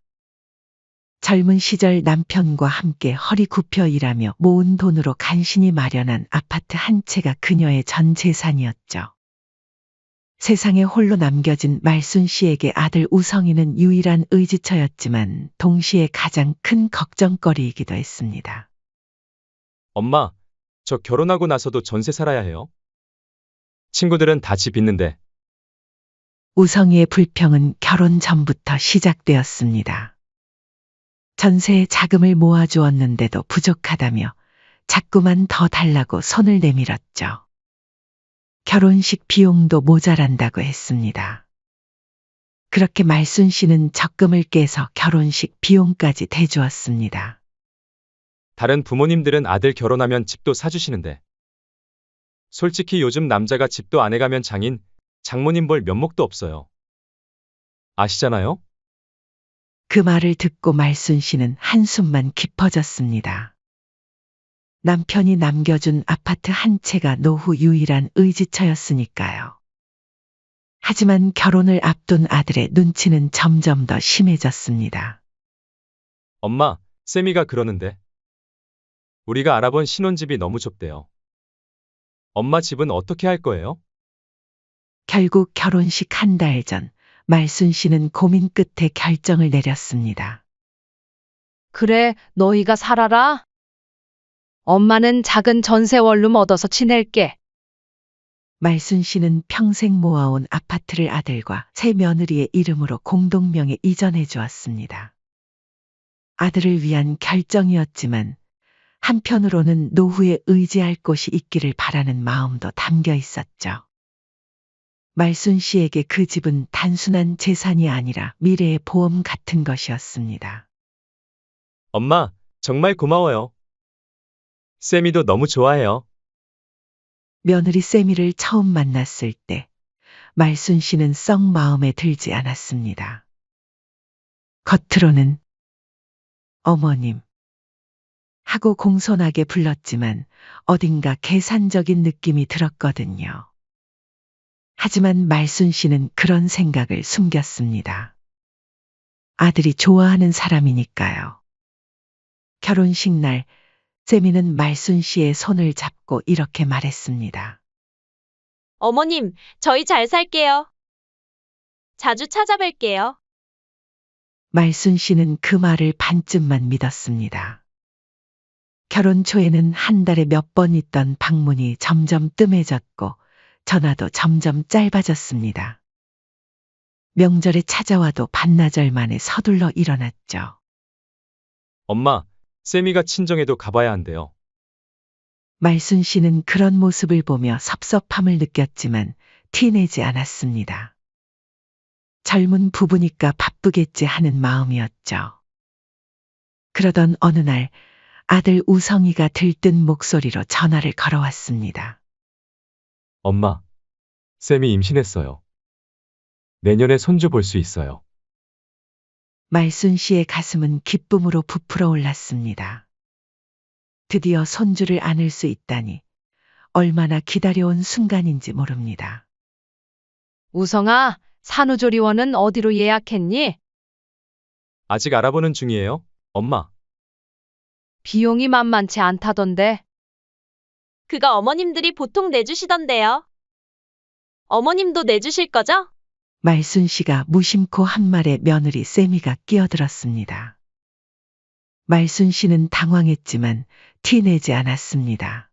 젊은 시절 남편과 함께 허리 굽혀 일하며 모은 돈으로 간신히 마련한 아파트 한 채가 그녀의 전 재산이었죠. 세상에 홀로 남겨진 말순 씨에게 아들 우성이는 유일한 의지처였지만 동시에 가장 큰 걱정거리이기도 했습니다. 엄마, 저 결혼하고 나서도 전세 살아야 해요? 친구들은 다 집 있는데. 우성이의 불평은 결혼 전부터 시작되었습니다. 전세에 자금을 모아주었는데도 부족하다며 자꾸만 더 달라고 손을 내밀었죠. 결혼식 비용도 모자란다고 했습니다. 그렇게 말순 씨는 적금을 깨서 결혼식 비용까지 대주었습니다. 다른 부모님들은 아들 결혼하면 집도 사주시는데. 솔직히 요즘 남자가 집도 안 해가면 장인, 장모님 볼 면목도 없어요. 아시잖아요? 그 말을 듣고 말순 씨는 한숨만 깊어졌습니다. 남편이 남겨준 아파트 한 채가 노후 유일한 의지처였으니까요. 하지만 결혼을 앞둔 아들의 눈치는 점점 더 심해졌습니다. 엄마, 쌤이가 그러는데. 우리가 알아본 신혼집이 너무 좁대요. 엄마 집은 어떻게 할 거예요? 결국 결혼식 한 달 전 말순 씨는 고민 끝에 결정을 내렸습니다. 그래, 너희가 살아라. 엄마는 작은 전세 원룸 얻어서 지낼게. 말순 씨는 평생 모아온 아파트를 아들과 새 며느리의 이름으로 공동명에 이전해 주었습니다. 아들을 위한 결정이었지만 한편으로는 노후에 의지할 곳이 있기를 바라는 마음도 담겨 있었죠. 말순 씨에게 그 집은 단순한 재산이 아니라 미래의 보험 같은 것이었습니다. 엄마, 정말 고마워요. 쌤이도 너무 좋아해요. 며느리 세미를 처음 만났을 때 말순 씨는 썩 마음에 들지 않았습니다. 겉으로는 어머님 하고 공손하게 불렀지만 어딘가 계산적인 느낌이 들었거든요. 하지만 말순 씨는 그런 생각을 숨겼습니다. 아들이 좋아하는 사람이니까요. 결혼식 날 세미는 말순 씨의 손을 잡고 이렇게 말했습니다. 어머님, 저희 잘 살게요. 자주 찾아뵐게요. 말순 씨는 그 말을 반쯤만 믿었습니다. 결혼 초에는 한 달에 몇 번 있던 방문이 점점 뜸해졌고 전화도 점점 짧아졌습니다. 명절에 찾아와도 반나절 만에 서둘러 일어났죠. 엄마, 쌤이가 친정에도 가봐야 한대요. 말순 씨는 그런 모습을 보며 섭섭함을 느꼈지만 티내지 않았습니다. 젊은 부부니까 바쁘겠지 하는 마음이었죠. 그러던 어느 날 아들 우성이가 들뜬 목소리로 전화를 걸어왔습니다. 엄마, 쌤이 임신했어요. 내년에 손주 볼 수 있어요. 말순 씨의 가슴은 기쁨으로 부풀어 올랐습니다. 드디어 손주를 안을 수 있다니 얼마나 기다려온 순간인지 모릅니다. 우성아, 산후조리원은 어디로 예약했니? 아직 알아보는 중이에요, 엄마. 비용이 만만치 않다던데. 그거 어머님들이 보통 내주시던데요. 어머님도 내주실 거죠? 말순 씨가 무심코 한 말에 며느리 세미가 끼어들었습니다. 말순 씨는 당황했지만 티내지 않았습니다.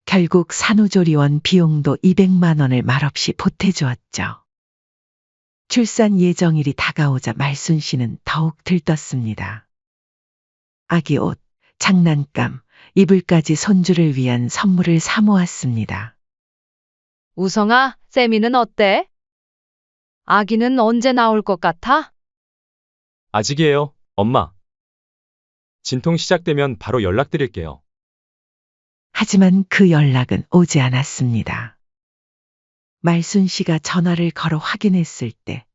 결국 산후조리원 비용도 200만 원을 말없이 보태주었죠. 출산 예정일이 다가오자 말순 씨는 더욱 들떴습니다. 아기 옷, 장난감, 이불까지 손주를 위한 선물을 사 모았습니다. 우성아, 세미는 어때? 아기는 언제 나올 것 같아? 아직이에요, 엄마. 진통 시작되면 바로 연락드릴게요. 하지만 그 연락은 오지 않았습니다. 말순 씨가 전화를 걸어 확인했을 때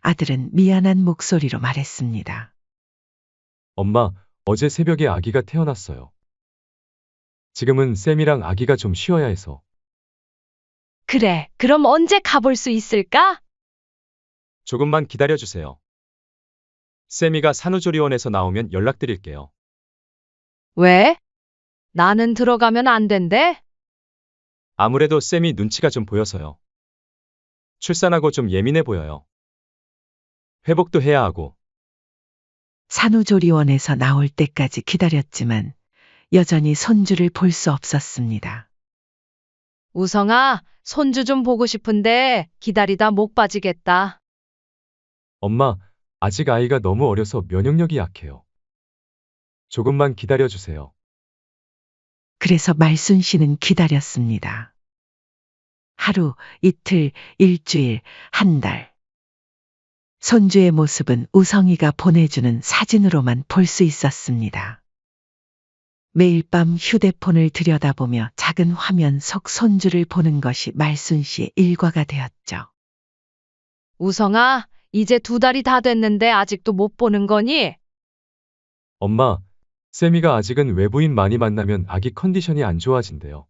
아들은 미안한 목소리로 말했습니다. 엄마, 어제 새벽에 아기가 태어났어요. 지금은 쌤이랑 아기가 좀 쉬어야 해서. 그래, 그럼 언제 가볼 수 있을까? 조금만 기다려주세요. 쌤이가 산후조리원에서 나오면 연락드릴게요. 왜? 나는 들어가면 안 된대? 아무래도 쌤이 눈치가 좀 보여서요. 출산하고 좀 예민해 보여요. 회복도 해야 하고. 산후조리원에서 나올 때까지 기다렸지만 여전히 손주를 볼 수 없었습니다. 우성아, 손주 좀 보고 싶은데 기다리다 목 빠지겠다. 엄마, 아직 아이가 너무 어려서 면역력이 약해요. 조금만 기다려주세요. 그래서 말순 씨는 기다렸습니다. 하루, 이틀, 일주일, 한 달. 손주의 모습은 우성이가 보내주는 사진으로만 볼 수 있었습니다. 매일 밤 휴대폰을 들여다보며 작은 화면 속 손주를 보는 것이 말순 씨의 일과가 되었죠. 우성아, 이제 2달이 다 됐는데 아직도 못 보는 거니? 엄마, 쌤이가 아직은 외부인 많이 만나면 아기 컨디션이 안 좋아진대요.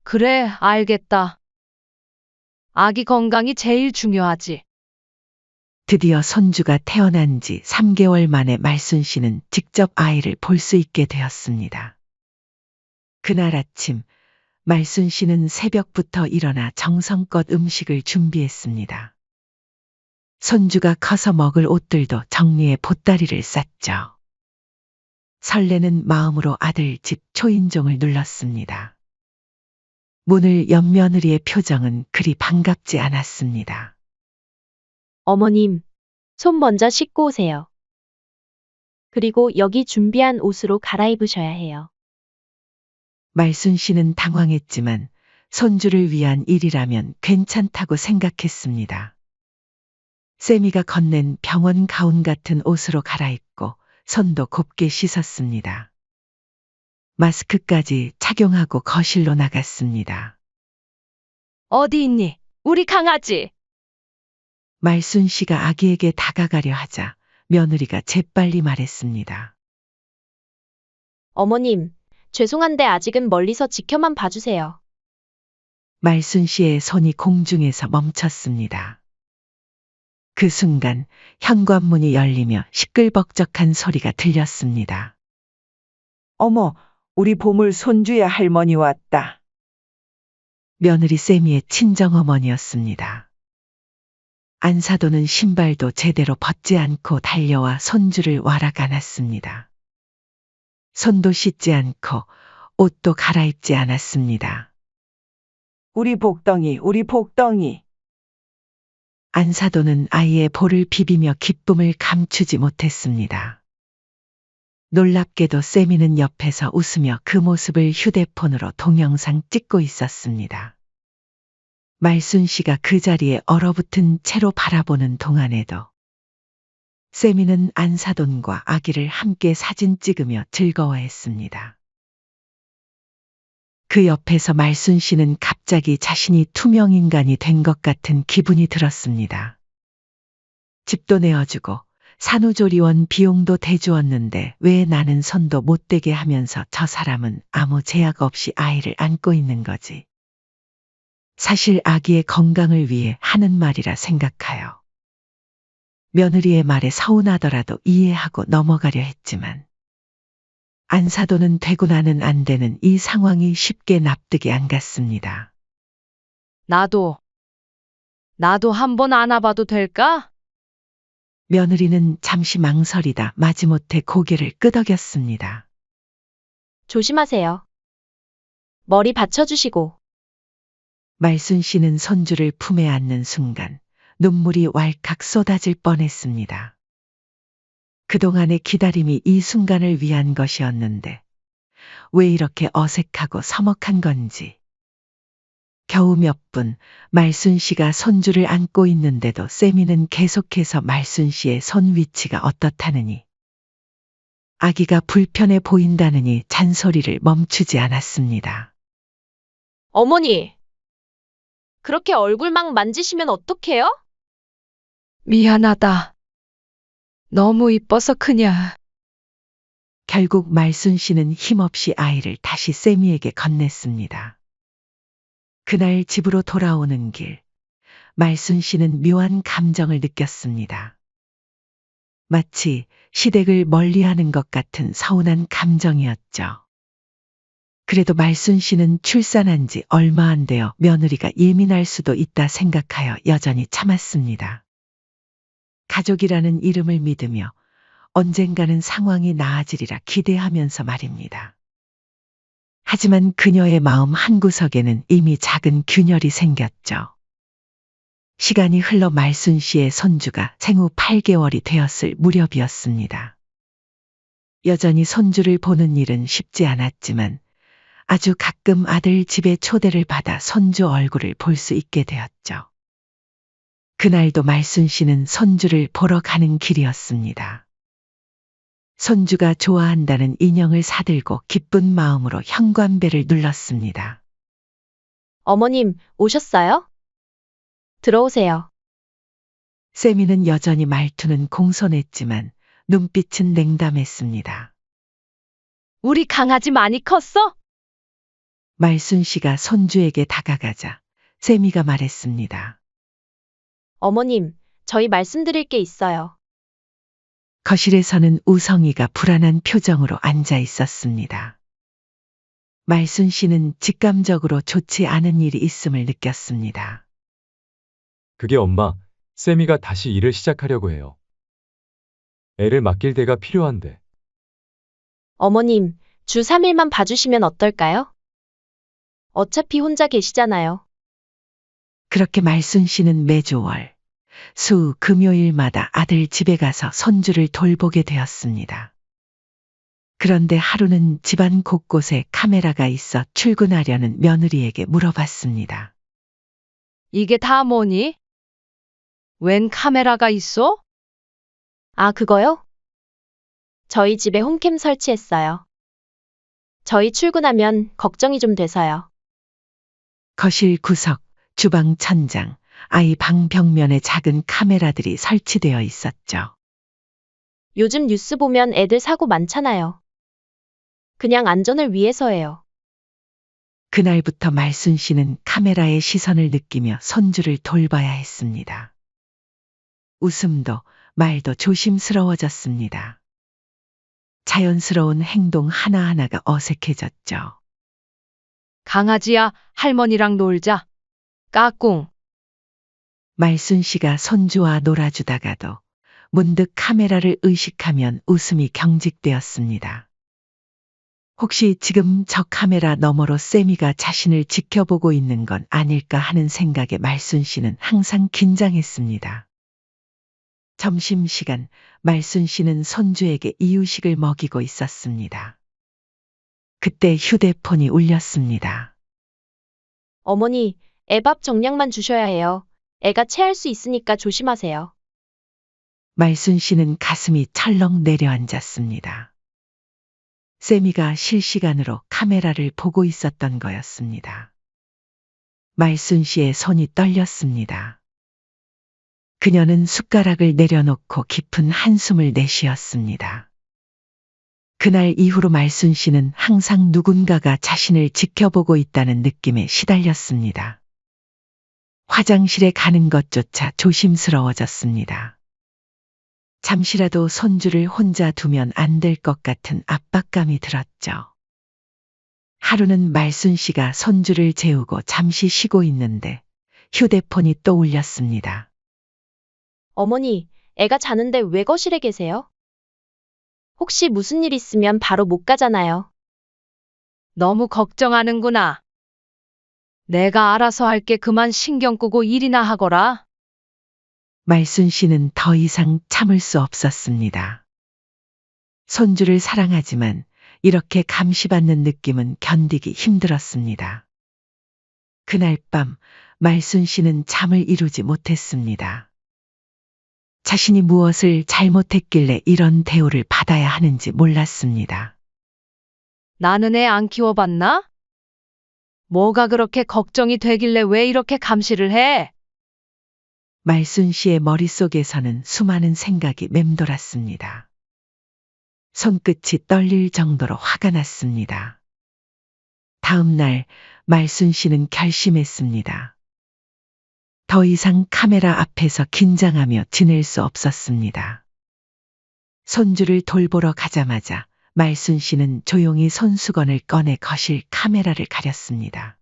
그래, 알겠다. 아기 건강이 제일 중요하지. 드디어 손주가 태어난 지 3개월 만에 말순 씨는 직접 아이를 볼 수 있게 되었습니다. 그날 아침, 말순 씨는 새벽부터 일어나 정성껏 음식을 준비했습니다. 손주가 커서 먹을 옷들도 정리해 보따리를 쌌죠. 설레는 마음으로 아들 집 초인종을 눌렀습니다. 문을 연 며느리의 표정은 그리 반갑지 않았습니다. 어머님, 손 먼저 씻고 오세요. 그리고 여기 준비한 옷으로 갈아입으셔야 해요. 말순 씨는 당황했지만 손주를 위한 일이라면 괜찮다고 생각했습니다. 세미가 건넨 병원 가운 같은 옷으로 갈아입고 손도 곱게 씻었습니다. 마스크까지 착용하고 거실로 나갔습니다. 어디 있니? 우리 강아지. 말순 씨가 아기에게 다가가려 하자 며느리가 재빨리 말했습니다. 어머님, 죄송한데 아직은 멀리서 지켜만 봐주세요. 말순 씨의 손이 공중에서 멈췄습니다. 그 순간 현관문이 열리며 시끌벅적한 소리가 들렸습니다. 어머, 우리 보물 손주야 할머니 왔다. 며느리 세미의 친정어머니였습니다. 안사도는 신발도 제대로 벗지 않고 달려와 손주를 와락 안았습니다. 손도 씻지 않고 옷도 갈아입지 않았습니다. 우리 복덩이, 우리 복덩이. 안사도는 아이의 볼을 비비며 기쁨을 감추지 못했습니다. 놀랍게도 세미는 옆에서 웃으며 그 모습을 휴대폰으로 동영상 찍고 있었습니다. 말순 씨가 그 자리에 얼어붙은 채로 바라보는 동안에도 세미는 안사돈과 아기를 함께 사진 찍으며 즐거워했습니다. 그 옆에서 말순 씨는 갑자기 자신이 투명인간이 된 것 같은 기분이 들었습니다. 집도 내어주고 산후조리원 비용도 대주었는데 왜 나는 손도 못 대게 하면서 저 사람은 아무 제약 없이 아이를 안고 있는 거지. 사실 아기의 건강을 위해 하는 말이라 생각하여. 며느리의 말에 서운하더라도 이해하고 넘어가려 했지만 안사도는 되고나는 안 되는 이 상황이 쉽게 납득이 안 갔습니다. 나도 한번 안아봐도 될까? 며느리는 잠시 망설이다 마지못해 고개를 끄덕였습니다. 조심하세요. 머리 받쳐주시고. 말순 씨는 손주를 품에 안는 순간 눈물이 왈칵 쏟아질 뻔했습니다. 그동안의 기다림이 이 순간을 위한 것이었는데 왜 이렇게 어색하고 서먹한 건지. 겨우 몇 분 말순 씨가 손주를 안고 있는데도 세미는 계속해서 말순 씨의 손 위치가 어떻다느니 아기가 불편해 보인다느니 잔소리를 멈추지 않았습니다. 어머니! 그렇게 얼굴 막 만지시면 어떡해요? 미안하다. 너무 이뻐서 그냥. 결국 말순 씨는 힘없이 아이를 다시 세미에게 건넸습니다. 그날 집으로 돌아오는 길, 말순 씨는 묘한 감정을 느꼈습니다. 마치 시댁을 멀리하는 것 같은 서운한 감정이었죠. 그래도 말순 씨는 출산한 지 얼마 안 되어 며느리가 예민할 수도 있다 생각하여 여전히 참았습니다. 가족이라는 이름을 믿으며 언젠가는 상황이 나아지리라 기대하면서 말입니다. 하지만 그녀의 마음 한구석에는 이미 작은 균열이 생겼죠. 시간이 흘러 말순 씨의 손주가 생후 8개월이 되었을 무렵이었습니다. 여전히 손주를 보는 일은 쉽지 않았지만 아주 가끔 아들 집에 초대를 받아 손주 얼굴을 볼 수 있게 되었죠. 그날도 말순 씨는 손주를 보러 가는 길이었습니다. 손주가 좋아한다는 인형을 사들고 기쁜 마음으로 현관벨을 눌렀습니다. 어머님, 오셨어요? 들어오세요. 세미는 여전히 말투는 공손했지만 눈빛은 냉담했습니다. 우리 강아지 많이 컸어? 말순 씨가 손주에게 다가가자 세미가 말했습니다. 어머님, 저희 말씀드릴 게 있어요. 거실에서는 우성이가 불안한 표정으로 앉아 있었습니다. 말순 씨는 직감적으로 좋지 않은 일이 있음을 느꼈습니다. 그게 엄마, 세미가 다시 일을 시작하려고 해요. 애를 맡길 데가 필요한데. 어머님, 주 3일만 봐주시면 어떨까요? 어차피 혼자 계시잖아요. 그렇게 말순 씨는 매주 월, 수, 금요일마다 아들 집에 가서 손주를 돌보게 되었습니다. 그런데 하루는 집안 곳곳에 카메라가 있어 출근하려는 며느리에게 물어봤습니다. 이게 다 뭐니? 웬 카메라가 있어? 아, 그거요? 저희 집에 홈캠 설치했어요. 저희 출근하면 걱정이 좀 돼서요. 거실 구석, 주방 천장, 아이 방 벽면에 작은 카메라들이 설치되어 있었죠. 요즘 뉴스 보면 애들 사고 많잖아요. 그냥 안전을 위해서예요. 그날부터 말순 씨는 카메라의 시선을 느끼며 손주를 돌봐야 했습니다. 웃음도 말도 조심스러워졌습니다. 자연스러운 행동 하나하나가 어색해졌죠. 강아지야, 할머니랑 놀자. 까꿍. 말순 씨가 손주와 놀아주다가도 문득 카메라를 의식하면 웃음이 경직되었습니다. 혹시 지금 저 카메라 너머로 세미가 자신을 지켜보고 있는 건 아닐까 하는 생각에 말순 씨는 항상 긴장했습니다. 점심시간 말순 씨는 손주에게 이유식을 먹이고 있었습니다. 그때 휴대폰이 울렸습니다. 어머니, 애밥 정량만 주셔야 해요. 애가 체할 수 있으니까 조심하세요. 말순 씨는 가슴이 철렁 내려앉았습니다. 세미가 실시간으로 카메라를 보고 있었던 거였습니다. 말순 씨의 손이 떨렸습니다. 그녀는 숟가락을 내려놓고 깊은 한숨을 내쉬었습니다. 그날 이후로 말순 씨는 항상 누군가가 자신을 지켜보고 있다는 느낌에 시달렸습니다. 화장실에 가는 것조차 조심스러워졌습니다. 잠시라도 손주를 혼자 두면 안 될 것 같은 압박감이 들었죠. 하루는 말순 씨가 손주를 재우고 잠시 쉬고 있는데 휴대폰이 또 울렸습니다. 어머니, 애가 자는데 왜 거실에 계세요? 혹시 무슨 일 있으면 바로 못 가잖아요. 너무 걱정하는구나. 내가 알아서 할게. 그만 신경 끄고 일이나 하거라. 말순 씨는 더 이상 참을 수 없었습니다. 손주를 사랑하지만 이렇게 감시받는 느낌은 견디기 힘들었습니다. 그날 밤 말순 씨는 잠을 이루지 못했습니다. 자신이 무엇을 잘못했길래 이런 대우를 받아야 하는지 몰랐습니다. 나는 애 안 키워봤나? 뭐가 그렇게 걱정이 되길래 왜 이렇게 감시를 해? 말순 씨의 머릿속에서는 수많은 생각이 맴돌았습니다. 손끝이 떨릴 정도로 화가 났습니다. 다음 날 말순 씨는 결심했습니다. 더 이상 카메라 앞에서 긴장하며 지낼 수 없었습니다. 손주를 돌보러 가자마자 말순 씨는 조용히 손수건을 꺼내 거실 카메라를 가렸습니다.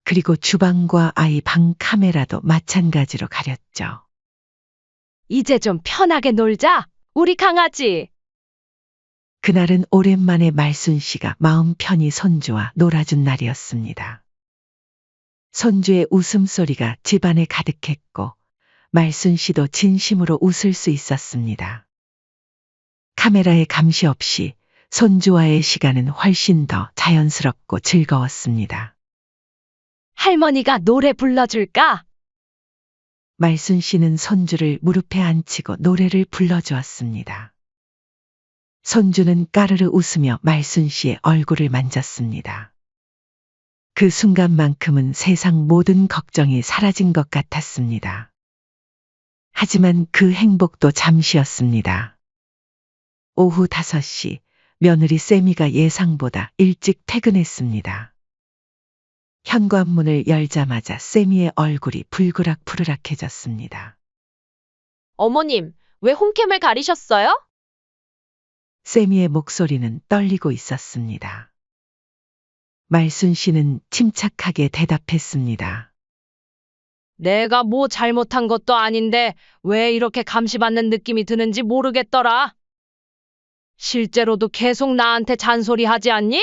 그리고 주방과 아이 방 카메라도 마찬가지로 가렸죠. 이제 좀 편하게 놀자. 우리 강아지. 그날은 오랜만에 말순 씨가 마음 편히 손주와 놀아준 날이었습니다. 손주의 웃음소리가 집안에 가득했고 말순 씨도 진심으로 웃을 수 있었습니다. 카메라의 감시 없이 손주와의 시간은 훨씬 더 자연스럽고 즐거웠습니다. 할머니가 노래 불러줄까? 말순 씨는 손주를 무릎에 앉히고 노래를 불러주었습니다. 손주는 까르르 웃으며 말순 씨의 얼굴을 만졌습니다. 그 순간만큼은 세상 모든 걱정이 사라진 것 같았습니다. 하지만 그 행복도 잠시였습니다. 오후 5시 며느리 세미가 예상보다 일찍 퇴근했습니다. 현관문을 열자마자 세미의 얼굴이 불그락불그락해졌습니다. 어머님, 왜 홈캠을 가리셨어요? 세미의 목소리는 떨리고 있었습니다. 말순 씨는 침착하게 대답했습니다. 내가 뭐 잘못한 것도 아닌데 왜 이렇게 감시받는 느낌이 드는지 모르겠더라. 실제로도 계속 나한테 잔소리하지 않니?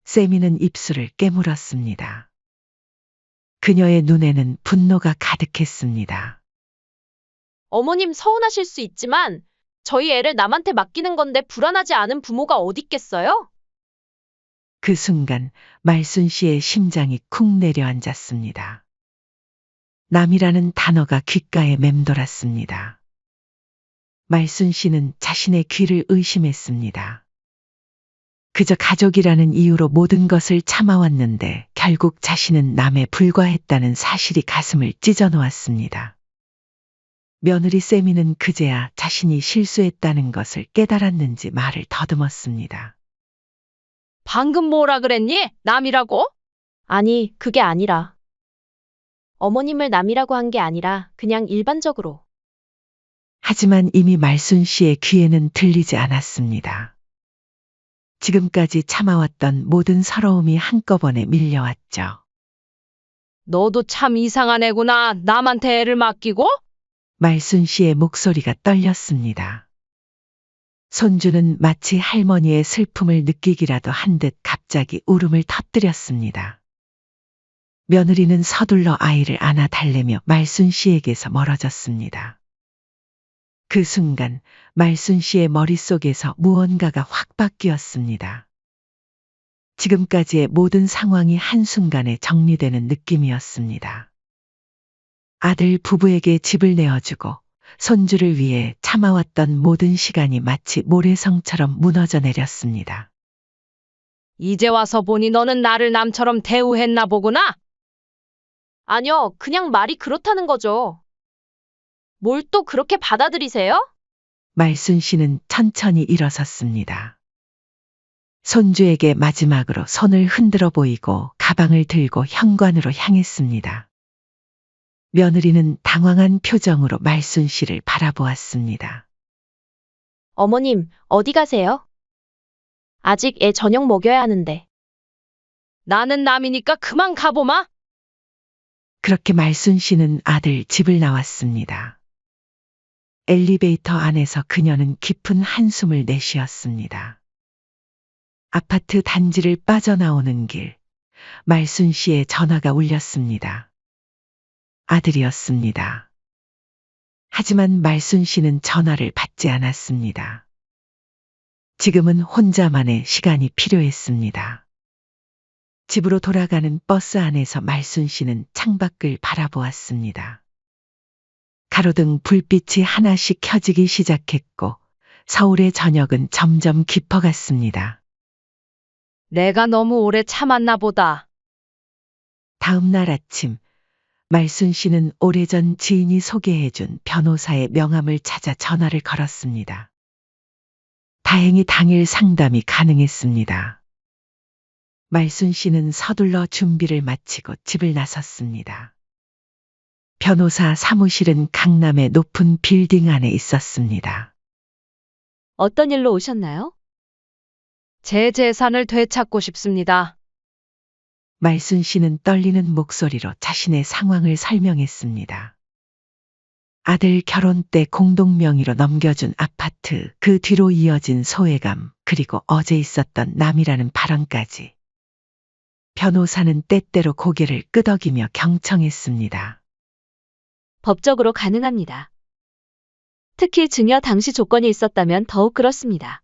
세미는 입술을 깨물었습니다. 그녀의 눈에는 분노가 가득했습니다. 어머님 서운하실 수 있지만 저희 애를 남한테 맡기는 건데 불안하지 않은 부모가 어딨겠어요? 그 순간 말순 씨의 심장이 쿵 내려앉았습니다. 남이라는 단어가 귓가에 맴돌았습니다. 말순 씨는 자신의 귀를 의심했습니다. 그저 가족이라는 이유로 모든 것을 참아왔는데 결국 자신은 남에 불과했다는 사실이 가슴을 찢어놓았습니다. 며느리 세미는 그제야 자신이 실수했다는 것을 깨달았는지 말을 더듬었습니다. 방금 뭐라 그랬니? 남이라고? 아니, 그게 아니라. 어머님을 남이라고 한 게 아니라 그냥 일반적으로. 하지만 이미 말순 씨의 귀에는 들리지 않았습니다. 지금까지 참아왔던 모든 서러움이 한꺼번에 밀려왔죠. 너도 참 이상한 애구나. 남한테 애를 맡기고? 말순 씨의 목소리가 떨렸습니다. 손주는 마치 할머니의 슬픔을 느끼기라도 한 듯 갑자기 울음을 터뜨렸습니다. 며느리는 서둘러 아이를 안아 달래며 말순 씨에게서 멀어졌습니다. 그 순간 말순 씨의 머릿속에서 무언가가 확 바뀌었습니다. 지금까지의 모든 상황이 한순간에 정리되는 느낌이었습니다. 아들 부부에게 집을 내어주고 손주를 위해 참아왔던 모든 시간이 마치 모래성처럼 무너져 내렸습니다. 이제 와서 보니 너는 나를 남처럼 대우했나 보구나? 아니요, 그냥 말이 그렇다는 거죠. 뭘 또 그렇게 받아들이세요? 말순 씨는 천천히 일어섰습니다. 손주에게 마지막으로 손을 흔들어 보이고 가방을 들고 현관으로 향했습니다. 며느리는 당황한 표정으로 말순 씨를 바라보았습니다. 어머님, 어디 가세요? 아직 애 저녁 먹여야 하는데. 나는 남이니까 그만 가보마. 그렇게 말순 씨는 아들 집을 나왔습니다. 엘리베이터 안에서 그녀는 깊은 한숨을 내쉬었습니다. 아파트 단지를 빠져나오는 길, 말순 씨의 전화가 울렸습니다. 아들이었습니다. 하지만 말순 씨는 전화를 받지 않았습니다. 지금은 혼자만의 시간이 필요했습니다. 집으로 돌아가는 버스 안에서 말순 씨는 창밖을 바라보았습니다. 가로등 불빛이 하나씩 켜지기 시작했고 서울의 저녁은 점점 깊어갔습니다. 내가 너무 오래 참았나 보다. 다음 날 아침 말순 씨는 오래전 지인이 소개해준 변호사의 명함을 찾아 전화를 걸었습니다. 다행히 당일 상담이 가능했습니다. 말순 씨는 서둘러 준비를 마치고 집을 나섰습니다. 변호사 사무실은 강남의 높은 빌딩 안에 있었습니다. 어떤 일로 오셨나요? 제 재산을 되찾고 싶습니다. 말순 씨는 떨리는 목소리로 자신의 상황을 설명했습니다. 아들 결혼 때 공동 명의로 넘겨준 아파트, 그 뒤로 이어진 소외감, 그리고 어제 있었던 남이라는 발언까지. 변호사는 때때로 고개를 끄덕이며 경청했습니다. 법적으로 가능합니다. 특히 증여 당시 조건이 있었다면 더욱 그렇습니다.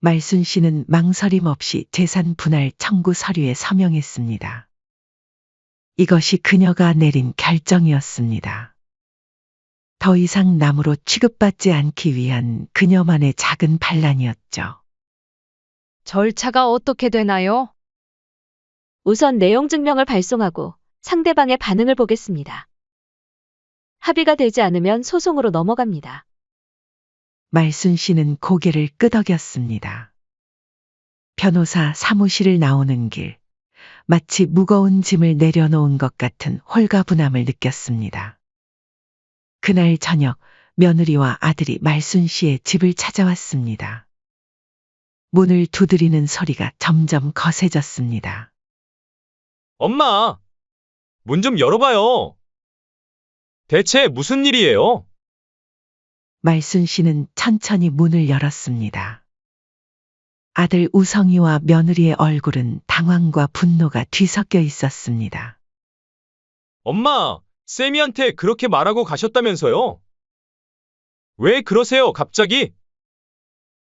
말순 씨는 망설임 없이 재산 분할 청구 서류에 서명했습니다. 이것이 그녀가 내린 결정이었습니다. 더 이상 남으로 취급받지 않기 위한 그녀만의 작은 반란이었죠. 절차가 어떻게 되나요? 우선 내용 증명을 발송하고 상대방의 반응을 보겠습니다. 합의가 되지 않으면 소송으로 넘어갑니다. 말순 씨는 고개를 끄덕였습니다. 변호사 사무실을 나오는 길, 마치 무거운 짐을 내려놓은 것 같은 홀가분함을 느꼈습니다. 그날 저녁 며느리와 아들이 말순 씨의 집을 찾아왔습니다. 문을 두드리는 소리가 점점 거세졌습니다. 엄마, 문 좀 열어봐요. 대체 무슨 일이에요? 말순 씨는 천천히 문을 열었습니다. 아들 우성이와 며느리의 얼굴은 당황과 분노가 뒤섞여 있었습니다. 엄마, 쌤이한테 그렇게 말하고 가셨다면서요? 왜 그러세요, 갑자기?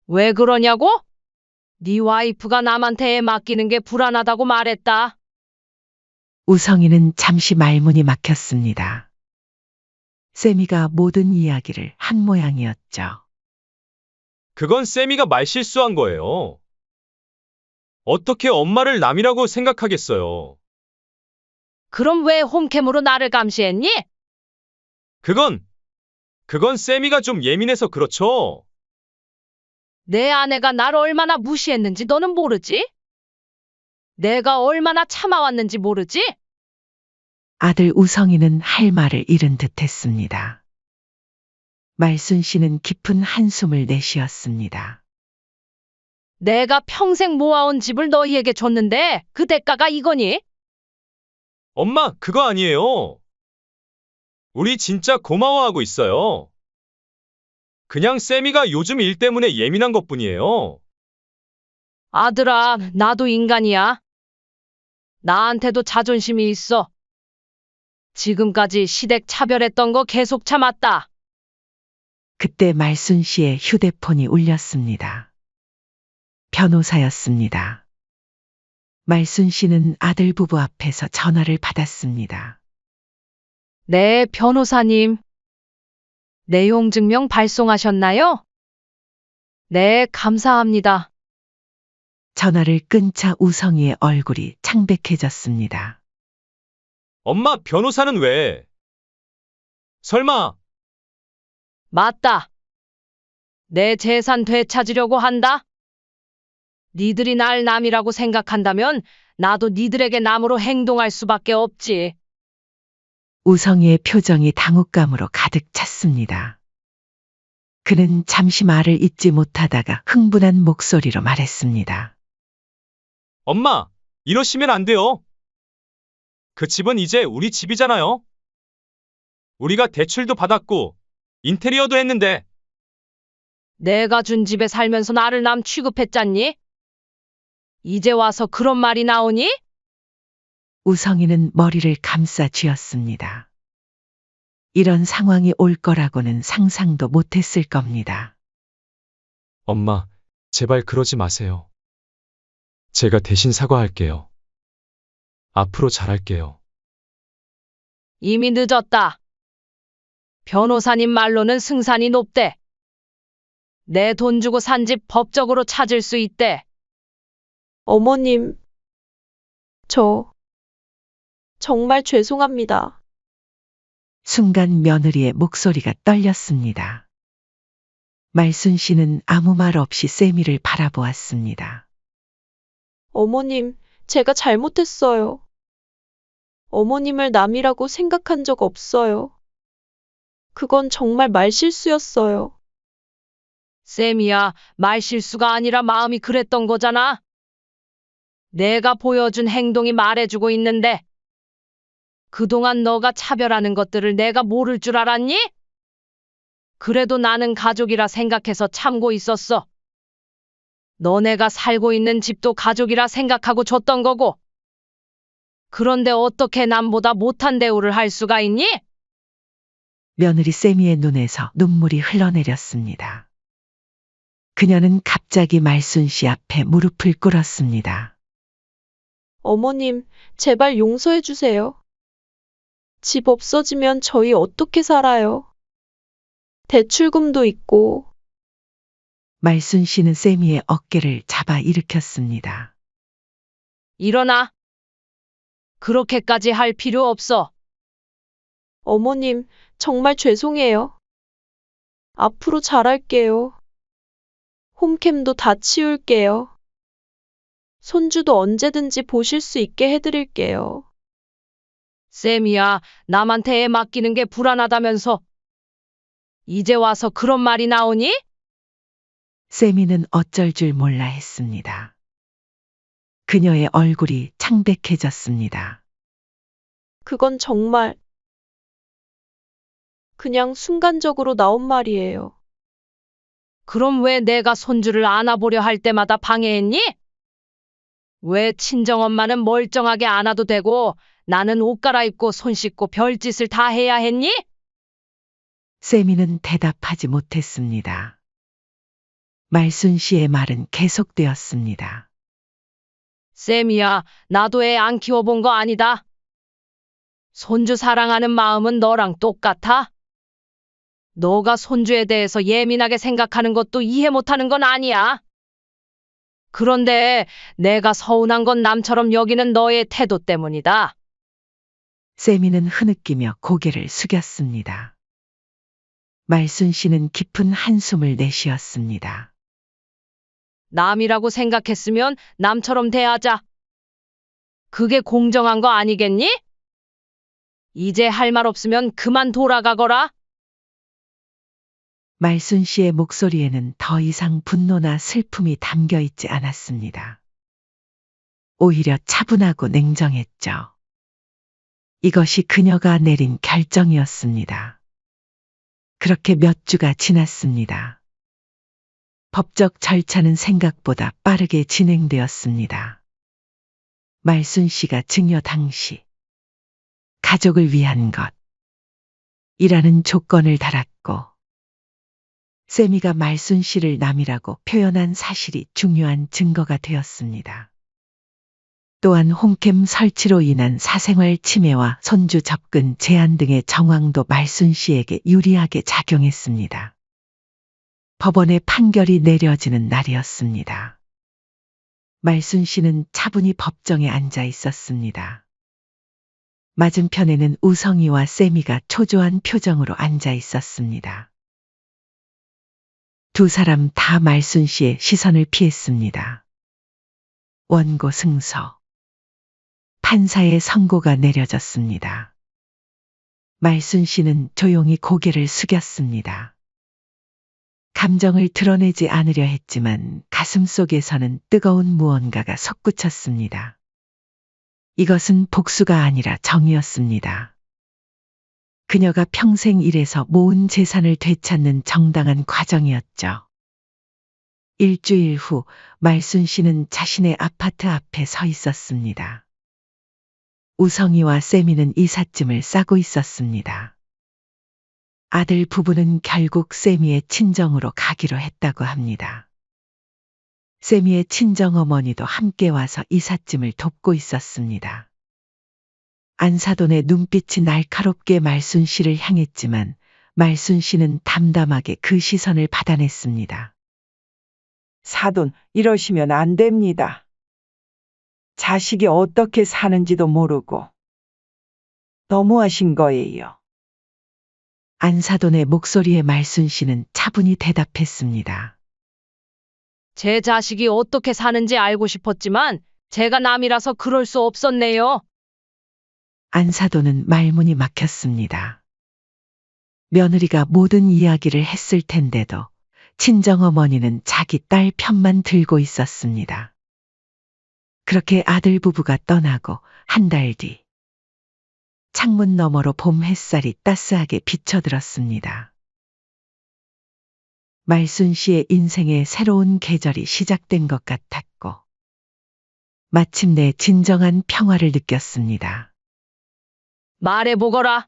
왜 그러냐고? 네 와이프가 남한테 애 맡기는 게 불안하다고 말했다. 우성이는 잠시 말문이 막혔습니다. 세미가 모든 이야기를 한 모양이었죠. 그건 쌤이가 말실수한 거예요. 어떻게 엄마를 남이라고 생각하겠어요? 그럼 왜 홈캠으로 나를 감시했니? 그건 쌤이가 좀 예민해서 그렇죠. 내 아내가 날 얼마나 무시했는지 너는 모르지? 내가 얼마나 참아왔는지 모르지? 아들 우성이는 할 말을 잃은 듯했습니다. 말순 씨는 깊은 한숨을 내쉬었습니다. 내가 평생 모아온 집을 너희에게 줬는데 그 대가가 이거니? 엄마, 그거 아니에요. 우리 진짜 고마워하고 있어요. 그냥 쌤이가 요즘 일 때문에 예민한 것뿐이에요. 아들아, 나도 인간이야. 나한테도 자존심이 있어. 지금까지 시댁 차별했던 거 계속 참았다. 그때 말순 씨의 휴대폰이 울렸습니다. 변호사였습니다. 말순 씨는 아들 부부 앞에서 전화를 받았습니다. 네, 변호사님. 내용 증명 발송하셨나요? 네, 감사합니다. 전화를 끊자 우성이의 얼굴이 창백해졌습니다. 엄마, 변호사는 왜? 설마, 맞다. 내 재산 되찾으려고 한다. 니들이 날 남이라고 생각한다면 나도 니들에게 남으로 행동할 수밖에 없지. 우성이의 표정이 당혹감으로 가득 찼습니다. 그는 잠시 말을 잇지 못하다가 흥분한 목소리로 말했습니다. 엄마, 이러시면 안 돼요. 그 집은 이제 우리 집이잖아요. 우리가 대출도 받았고, 인테리어도 했는데, 내가 준 집에 살면서 나를 남 취급했잖니? 이제 와서 그런 말이 나오니? 우성이는 머리를 감싸 쥐었습니다. 이런 상황이 올 거라고는 상상도 못했을 겁니다. 엄마, 제발 그러지 마세요. 제가 대신 사과할게요. 앞으로 잘할게요. 이미 늦었다. 변호사님 말로는 승산이 높대. 내 돈 주고 산 집 법적으로 찾을 수 있대. 어머님, 저 정말 죄송합니다. 순간 며느리의 목소리가 떨렸습니다. 말순 씨는 아무 말 없이 세미를 바라보았습니다. 어머님, 제가 잘못했어요. 어머님을 남이라고 생각한 적 없어요. 그건 정말 말실수였어요. 쌤이야, 말실수가 아니라 마음이 그랬던 거잖아. 내가 보여준 행동이 말해주고 있는데. 그동안 너가 차별하는 것들을 내가 모를 줄 알았니? 그래도 나는 가족이라 생각해서 참고 있었어. 너네가 살고 있는 집도 가족이라 생각하고 줬던 거고. 그런데 어떻게 남보다 못한 대우를 할 수가 있니? 며느리 세미의 눈에서 눈물이 흘러내렸습니다. 그녀는 갑자기 말순 씨 앞에 무릎을 꿇었습니다. 어머님, 제발 용서해 주세요. 집 없어지면 저희 어떻게 살아요? 대출금도 있고. 말순 씨는 세미의 어깨를 잡아 일으켰습니다. 일어나. 그렇게까지 할 필요 없어. 어머님, 정말 죄송해요. 앞으로 잘할게요. 홈캠도 다 치울게요. 손주도 언제든지 보실 수 있게 해드릴게요. 쌤이야, 남한테 애 맡기는 게 불안하다면서. 이제 와서 그런 말이 나오니? 세미는 어쩔 줄 몰라 했습니다. 그녀의 얼굴이 창백해졌습니다. 그건 정말 그냥 순간적으로 나온 말이에요. 그럼 왜 내가 손주를 안아보려 할 때마다 방해했니? 왜 친정엄마는 멀쩡하게 안아도 되고 나는 옷 갈아입고 손 씻고 별짓을 다 해야 했니? 세미는 대답하지 못했습니다. 말순 씨의 말은 계속되었습니다. 쌤이야, 나도 애 안 키워본 거 아니다. 손주 사랑하는 마음은 너랑 똑같아. 너가 손주에 대해서 예민하게 생각하는 것도 이해 못하는 건 아니야. 그런데 내가 서운한 건 남처럼 여기는 너의 태도 때문이다. 세미는 흐느끼며 고개를 숙였습니다. 말순 씨는 깊은 한숨을 내쉬었습니다. 남이라고 생각했으면 남처럼 대하자. 그게 공정한 거 아니겠니? 이제 할 말 없으면 그만 돌아가거라. 말순 씨의 목소리에는 더 이상 분노나 슬픔이 담겨 있지 않았습니다. 오히려 차분하고 냉정했죠. 이것이 그녀가 내린 결정이었습니다. 그렇게 몇 주가 지났습니다. 법적 절차는 생각보다 빠르게 진행되었습니다. 말순 씨가 증여 당시 가족을 위한 것이라는 조건을 달았고 세미가 말순 씨를 남이라고 표현한 사실이 중요한 증거가 되었습니다. 또한 홈캠 설치로 인한 사생활 침해와 손주 접근 제한 등의 정황도 말순 씨에게 유리하게 작용했습니다. 법원의 판결이 내려지는 날이었습니다. 말순 씨는 차분히 법정에 앉아 있었습니다. 맞은편에는 우성이와 세미가 초조한 표정으로 앉아 있었습니다. 두 사람 다 말순 씨의 시선을 피했습니다. 원고 승서. 판사의 선고가 내려졌습니다. 말순 씨는 조용히 고개를 숙였습니다. 감정을 드러내지 않으려 했지만 가슴 속에서는 뜨거운 무언가가 솟구쳤습니다. 이것은 복수가 아니라 정의였습니다. 그녀가 평생 일해서 모은 재산을 되찾는 정당한 과정이었죠. 일주일 후 말순 씨는 자신의 아파트 앞에 서 있었습니다. 우성이와 세미는 이삿짐을 싸고 있었습니다. 아들 부부는 결국 세미의 친정으로 가기로 했다고 합니다. 세미의 친정어머니도 함께 와서 이삿짐을 돕고 있었습니다. 안사돈의 눈빛이 날카롭게 말순 씨를 향했지만 말순 씨는 담담하게 그 시선을 받아냈습니다. 사돈, 이러시면 안 됩니다. 자식이 어떻게 사는지도 모르고. 너무하신 거예요. 안사돈의 목소리에 말순 씨는 차분히 대답했습니다. 제 자식이 어떻게 사는지 알고 싶었지만 제가 남이라서 그럴 수 없었네요. 안사돈은 말문이 막혔습니다. 며느리가 모든 이야기를 했을 텐데도 친정어머니는 자기 딸 편만 들고 있었습니다. 그렇게 아들 부부가 떠나고 한 달 뒤, 창문 너머로 봄 햇살이 따스하게 비쳐들었습니다. 말순 씨의 인생에 새로운 계절이 시작된 것 같았고, 마침내 진정한 평화를 느꼈습니다. 말해보거라.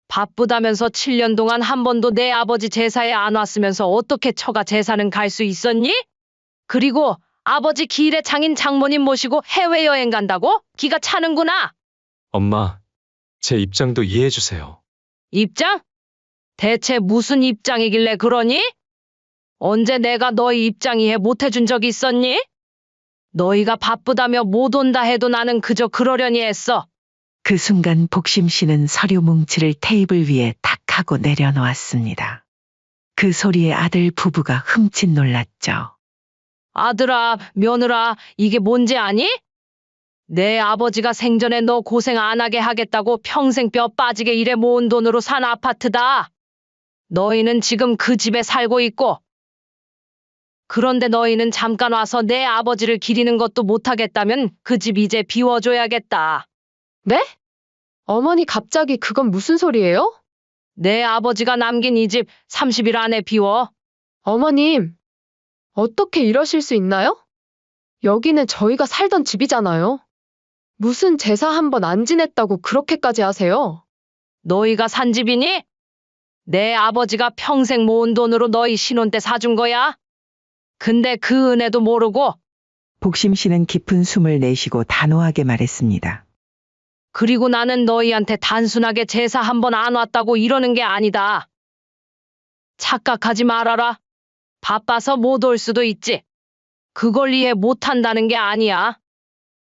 바쁘다면서 7년 동안 한 번도 내 아버지 제사에 안 왔으면서 어떻게 처가 제사는 갈 수 있었니? 그리고 아버지 기일에 장인 장모님 모시고 해외여행 간다고? 기가 차는구나. 엄마, 제 입장도 이해해 주세요. 입장? 대체 무슨 입장이길래 그러니? 언제 내가 너희 입장 이해 못해준 적이 있었니? 너희가 바쁘다며 못 온다 해도 나는 그저 그러려니 했어. 그 순간 복심 씨는 서류 뭉치를 테이블 위에 탁 하고 내려놓았습니다. 그 소리에 아들 부부가 흠칫 놀랐죠. 아들아, 며느라, 이게 뭔지 아니? 내 아버지가 생전에 너 고생 안 하게 하겠다고 평생 뼈 빠지게 일해 모은 돈으로 산 아파트다. 너희는 지금 그 집에 살고 있고. 그런데 너희는 잠깐 와서 내 아버지를 기리는 것도 못하겠다면 그 집 이제 비워줘야겠다. 네? 어머니 갑자기 그건 무슨 소리예요? 내 아버지가 남긴 이 집 30일 안에 비워. 어머님, 어떻게 이러실 수 있나요? 여기는 저희가 살던 집이잖아요. 무슨 제사 한 번 안 지냈다고 그렇게까지 하세요? 너희가 산 집이니? 내 아버지가 평생 모은 돈으로 너희 신혼 때 사준 거야? 근데 그 은혜도 모르고. 복심 씨는 깊은 숨을 내쉬고 단호하게 말했습니다. 그리고 나는 너희한테 단순하게 제사 한 번 안 왔다고 이러는 게 아니다. 착각하지 말아라. 바빠서 못 올 수도 있지. 그걸 이해 못한다는 게 아니야.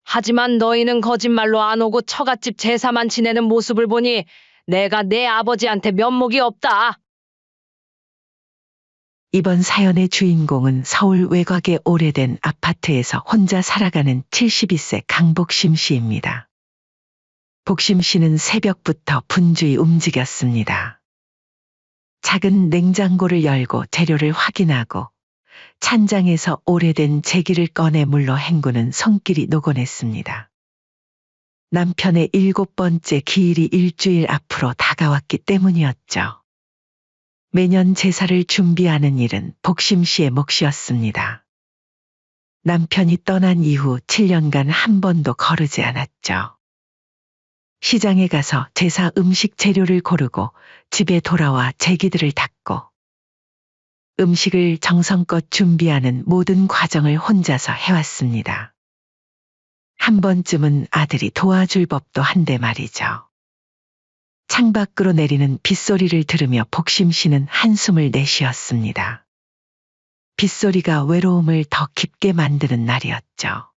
하지만 너희는 거짓말로 안 오고 처갓집 제사만 지내는 모습을 보니 내가 내 아버지한테 면목이 없다. 이번 사연의 주인공은 서울 외곽의 오래된 아파트에서 혼자 살아가는 72세 강복심 씨입니다. 복심 씨는 새벽부터 분주히 움직였습니다. 작은 냉장고를 열고 재료를 확인하고 찬장에서 오래된 제기를 꺼내 물로 헹구는 손길이 노곤했습니다. 남편의 7번째 기일이 일주일 앞으로 다가왔기 때문이었죠. 매년 제사를 준비하는 일은 복심 씨의 몫이었습니다. 남편이 떠난 이후 7년간 한 번도 거르지 않았죠. 시장에 가서 제사 음식 재료를 고르고 집에 돌아와 제기들을 닦고 음식을 정성껏 준비하는 모든 과정을 혼자서 해왔습니다. 한 번쯤은 아들이 도와줄 법도 한데 말이죠. 창밖으로 내리는 빗소리를 들으며 복심 씨는 한숨을 내쉬었습니다. 빗소리가 외로움을 더 깊게 만드는 날이었죠.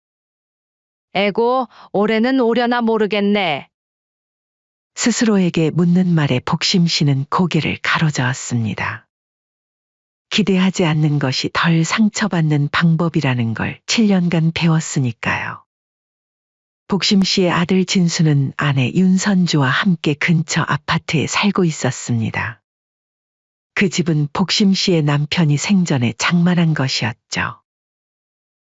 에고, 올해는 오려나 모르겠네. 스스로에게 묻는 말에 복심 씨는 고개를 가로저었습니다. 기대하지 않는 것이 덜 상처받는 방법이라는 걸 7년간 배웠으니까요. 복심 씨의 아들 진수는 아내 윤선주와 함께 근처 아파트에 살고 있었습니다. 그 집은 복심 씨의 남편이 생전에 장만한 것이었죠.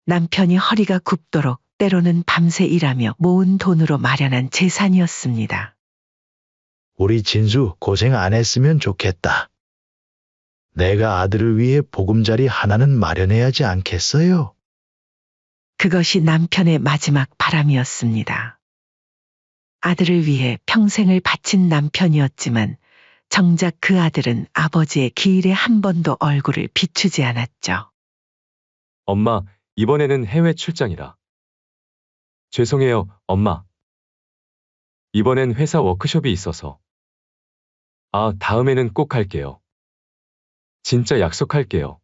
남편이 허리가 굽도록 때로는 밤새 일하며 모은 돈으로 마련한 재산이었습니다. 우리 진수 고생 안 했으면 좋겠다. 내가 아들을 위해 보금자리 하나는 마련해야지 않겠어요? 그것이 남편의 마지막 바람이었습니다. 아들을 위해 평생을 바친 남편이었지만 정작 그 아들은 아버지의 기일에 한 번도 얼굴을 비추지 않았죠. 엄마, 이번에는 해외 출장이라. 죄송해요, 엄마. 이번엔 회사 워크숍이 있어서. 아, 다음에는 꼭 갈게요. 진짜 약속할게요.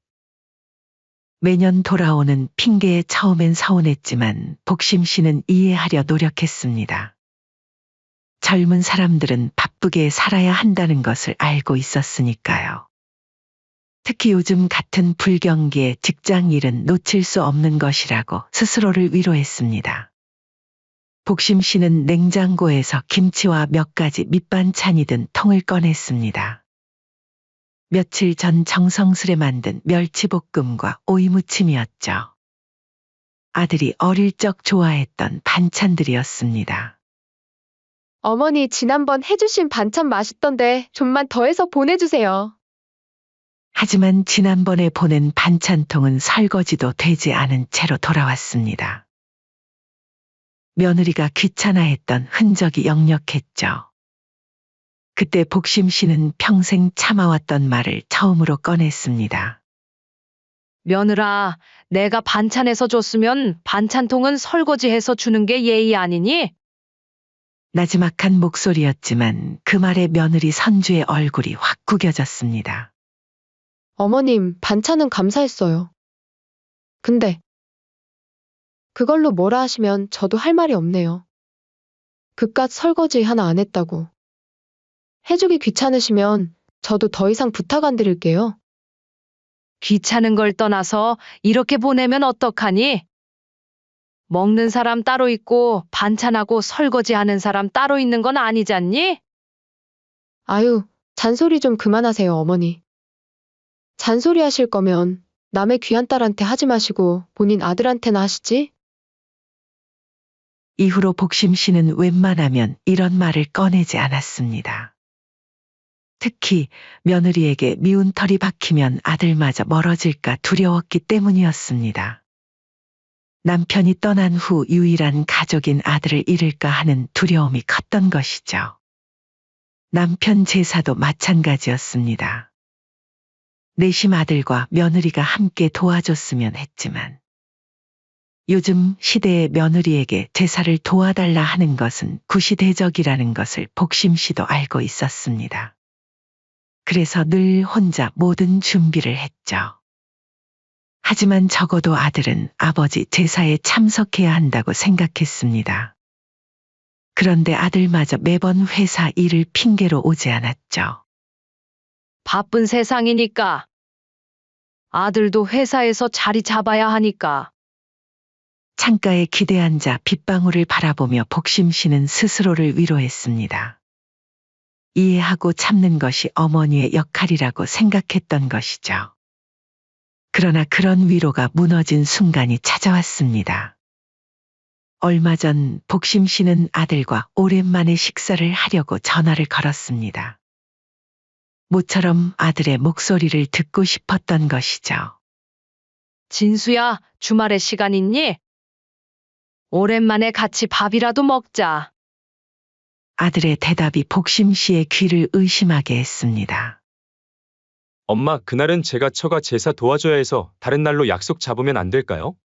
매년 돌아오는 핑계에 처음엔 서운했지만 복심 씨는 이해하려 노력했습니다. 젊은 사람들은 바쁘게 살아야 한다는 것을 알고 있었으니까요. 특히 요즘 같은 불경기에 직장 일은 놓칠 수 없는 것이라고 스스로를 위로했습니다. 복심 씨는 냉장고에서 김치와 몇 가지 밑반찬이 든 통을 꺼냈습니다. 며칠 전 정성스레 만든 멸치볶음과 오이무침이었죠. 아들이 어릴 적 좋아했던 반찬들이었습니다. 어머니 지난번 해주신 반찬 맛있던데 좀만 더해서 보내주세요. 하지만 지난번에 보낸 반찬통은 설거지도 되지 않은 채로 돌아왔습니다. 며느리가 귀찮아했던 흔적이 역력했죠. 그때 복심 씨는 평생 참아왔던 말을 처음으로 꺼냈습니다. 며느라, 내가 반찬해서 줬으면 반찬통은 설거지해서 주는 게 예의 아니니? 나지막한 목소리였지만 그 말에 며느리 선주의 얼굴이 확 구겨졌습니다. 어머님, 반찬은 감사했어요. 근데 그걸로 뭐라 하시면 저도 할 말이 없네요. 그깟 설거지 하나 안 했다고. 해주기 귀찮으시면 저도 더 이상 부탁 안 드릴게요. 귀찮은 걸 떠나서 이렇게 보내면 어떡하니? 먹는 사람 따로 있고 반찬하고 설거지하는 사람 따로 있는 건 아니잖니? 아유, 잔소리 좀 그만하세요, 어머니. 잔소리 하실 거면 남의 귀한 딸한테 하지 마시고 본인 아들한테나 하시지? 이후로 복심 씨는 웬만하면 이런 말을 꺼내지 않았습니다. 특히 며느리에게 미운 털이 박히면 아들마저 멀어질까 두려웠기 때문이었습니다. 남편이 떠난 후 유일한 가족인 아들을 잃을까 하는 두려움이 컸던 것이죠. 남편 제사도 마찬가지였습니다. 내심 아들과 며느리가 함께 도와줬으면 했지만 요즘 시대의 며느리에게 제사를 도와달라 하는 것은 구시대적이라는 것을 복심 씨도 알고 있었습니다. 그래서 늘 혼자 모든 준비를 했죠. 하지만 적어도 아들은 아버지 제사에 참석해야 한다고 생각했습니다. 그런데 아들마저 매번 회사 일을 핑계로 오지 않았죠. 바쁜 세상이니까. 아들도 회사에서 자리 잡아야 하니까. 창가에 기대앉아 빗방울을 바라보며 복심 씨는 스스로를 위로했습니다. 이해하고 참는 것이 어머니의 역할이라고 생각했던 것이죠. 그러나 그런 위로가 무너진 순간이 찾아왔습니다. 얼마 전 복심 씨는 아들과 오랜만에 식사를 하려고 전화를 걸었습니다. 모처럼 아들의 목소리를 듣고 싶었던 것이죠. 진수야, 주말에 시간 있니? 오랜만에 같이 밥이라도 먹자. 아들의 대답이 복심 씨의 귀를 의심하게 했습니다. 엄마, 그날은 제가 처가 제사 도와줘야 해서 다른 날로 약속 잡으면 안 될까요?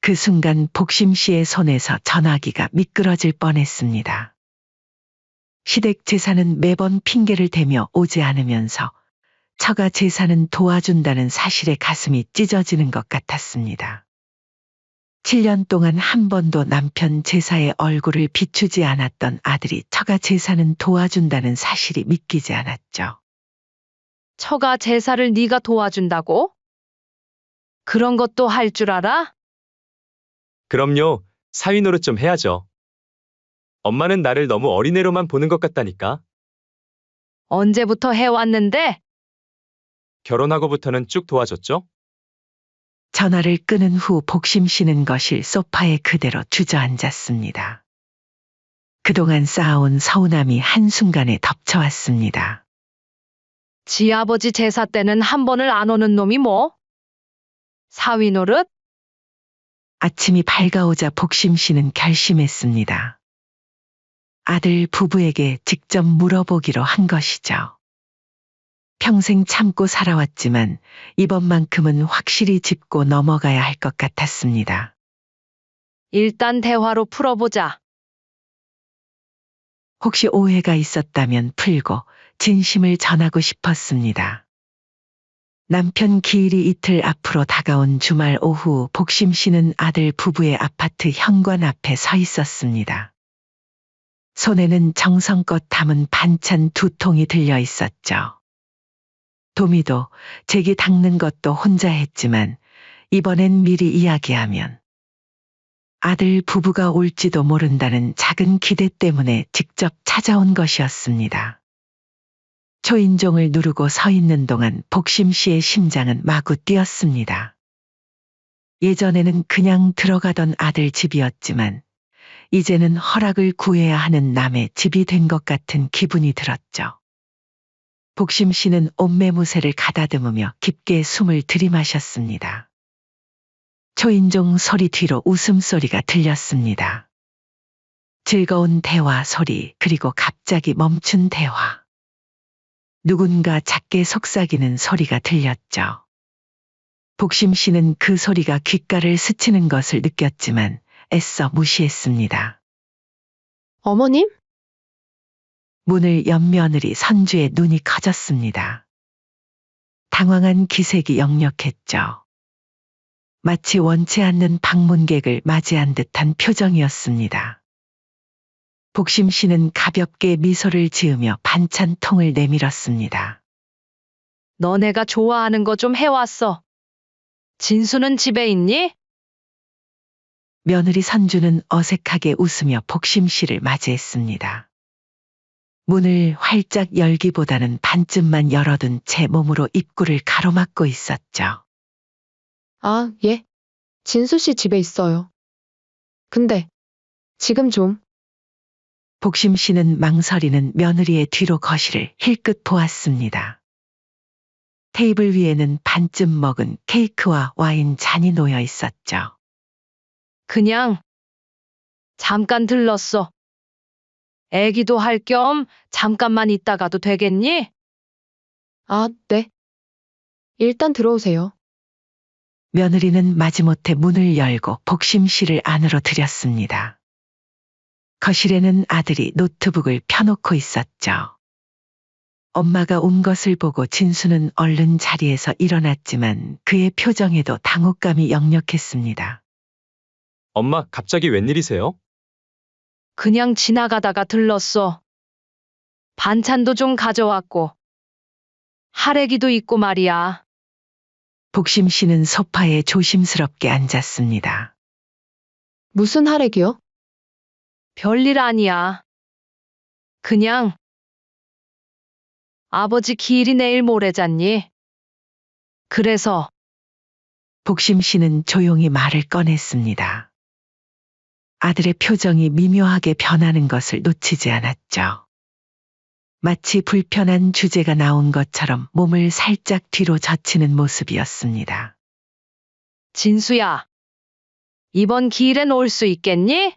그 순간 복심 씨의 손에서 전화기가 미끄러질 뻔했습니다. 시댁 제사는 매번 핑계를 대며 오지 않으면서 처가 제사는 도와준다는 사실에 가슴이 찢어지는 것 같았습니다. 7년 동안 한 번도 남편 제사에 얼굴을 비추지 않았던 아들이 처가 제사는 도와준다는 사실이 믿기지 않았죠. 처가 제사를 네가 도와준다고? 그런 것도 할 줄 알아? 그럼요. 사위 노릇 좀 해야죠. 엄마는 나를 너무 어린애로만 보는 것 같다니까. 언제부터 해왔는데? 결혼하고부터는 쭉 도와줬죠? 전화를 끊은 후 복심 씨는 거실 소파에 그대로 주저앉았습니다. 그동안 쌓아온 서운함이 한순간에 덮쳐왔습니다. 지 아버지 제사 때는 한 번을 안 오는 놈이 뭐? 사위 노릇? 아침이 밝아오자 복심 씨는 결심했습니다. 아들 부부에게 직접 물어보기로 한 것이죠. 평생 참고 살아왔지만 이번만큼은 확실히 짚고 넘어가야 할 것 같았습니다. 일단 대화로 풀어보자. 혹시 오해가 있었다면 풀고 진심을 전하고 싶었습니다. 남편 기일이 이틀 앞으로 다가온 주말 오후 복심 씨는 아들 부부의 아파트 현관 앞에 서 있었습니다. 손에는 정성껏 담은 반찬 2통이 들려 있었죠. 도미도 제기 닦는 것도 혼자 했지만 이번엔 미리 이야기하면 아들 부부가 올지도 모른다는 작은 기대 때문에 직접 찾아온 것이었습니다. 초인종을 누르고 서 있는 동안 복심 씨의 심장은 마구 뛰었습니다. 예전에는 그냥 들어가던 아들 집이었지만 이제는 허락을 구해야 하는 남의 집이 된 것 같은 기분이 들었죠. 복심 씨는 옷매무새를 가다듬으며 깊게 숨을 들이마셨습니다. 초인종 소리 뒤로 웃음소리가 들렸습니다. 즐거운 대화 소리 그리고 갑자기 멈춘 대화. 누군가 작게 속삭이는 소리가 들렸죠. 복심 씨는 그 소리가 귓가를 스치는 것을 느꼈지만 애써 무시했습니다. 어머님? 문을 연 며느리 선주의 눈이 커졌습니다. 당황한 기색이 역력했죠. 마치 원치 않는 방문객을 맞이한 듯한 표정이었습니다. 복심 씨는 가볍게 미소를 지으며 반찬통을 내밀었습니다. 너네가 좋아하는 거 좀 해왔어. 진수는 집에 있니? 며느리 선주는 어색하게 웃으며 복심 씨를 맞이했습니다. 문을 활짝 열기보다는 반쯤만 열어둔 채 몸으로 입구를 가로막고 있었죠. 아, 예. 진수 씨 집에 있어요. 근데 지금 좀. 복심 씨는 망설이는 며느리의 뒤로 거실을 힐끗 보았습니다. 테이블 위에는 반쯤 먹은 케이크와 와인 잔이 놓여 있었죠. 그냥 잠깐 들렀어. 애기도 할 겸 잠깐만 있다가도 되겠니? 아, 네. 일단 들어오세요. 며느리는 마지못해 문을 열고 복심 씨를 안으로 들였습니다. 거실에는 아들이 노트북을 펴놓고 있었죠. 엄마가 온 것을 보고 진수는 얼른 자리에서 일어났지만 그의 표정에도 당혹감이 역력했습니다. 엄마, 갑자기 웬일이세요? 그냥 지나가다가 들렀어. 반찬도 좀 가져왔고. 할애기도 있고 말이야. 복심 씨는 소파에 조심스럽게 앉았습니다. 무슨 할애기요? 별일 아니야. 그냥 아버지 기일이 내일 모레잖니. 그래서 복심 씨는 조용히 말을 꺼냈습니다. 아들의 표정이 미묘하게 변하는 것을 놓치지 않았죠. 마치 불편한 주제가 나온 것처럼 몸을 살짝 뒤로 젖히는 모습이었습니다. 진수야, 이번 기일엔 올 수 있겠니?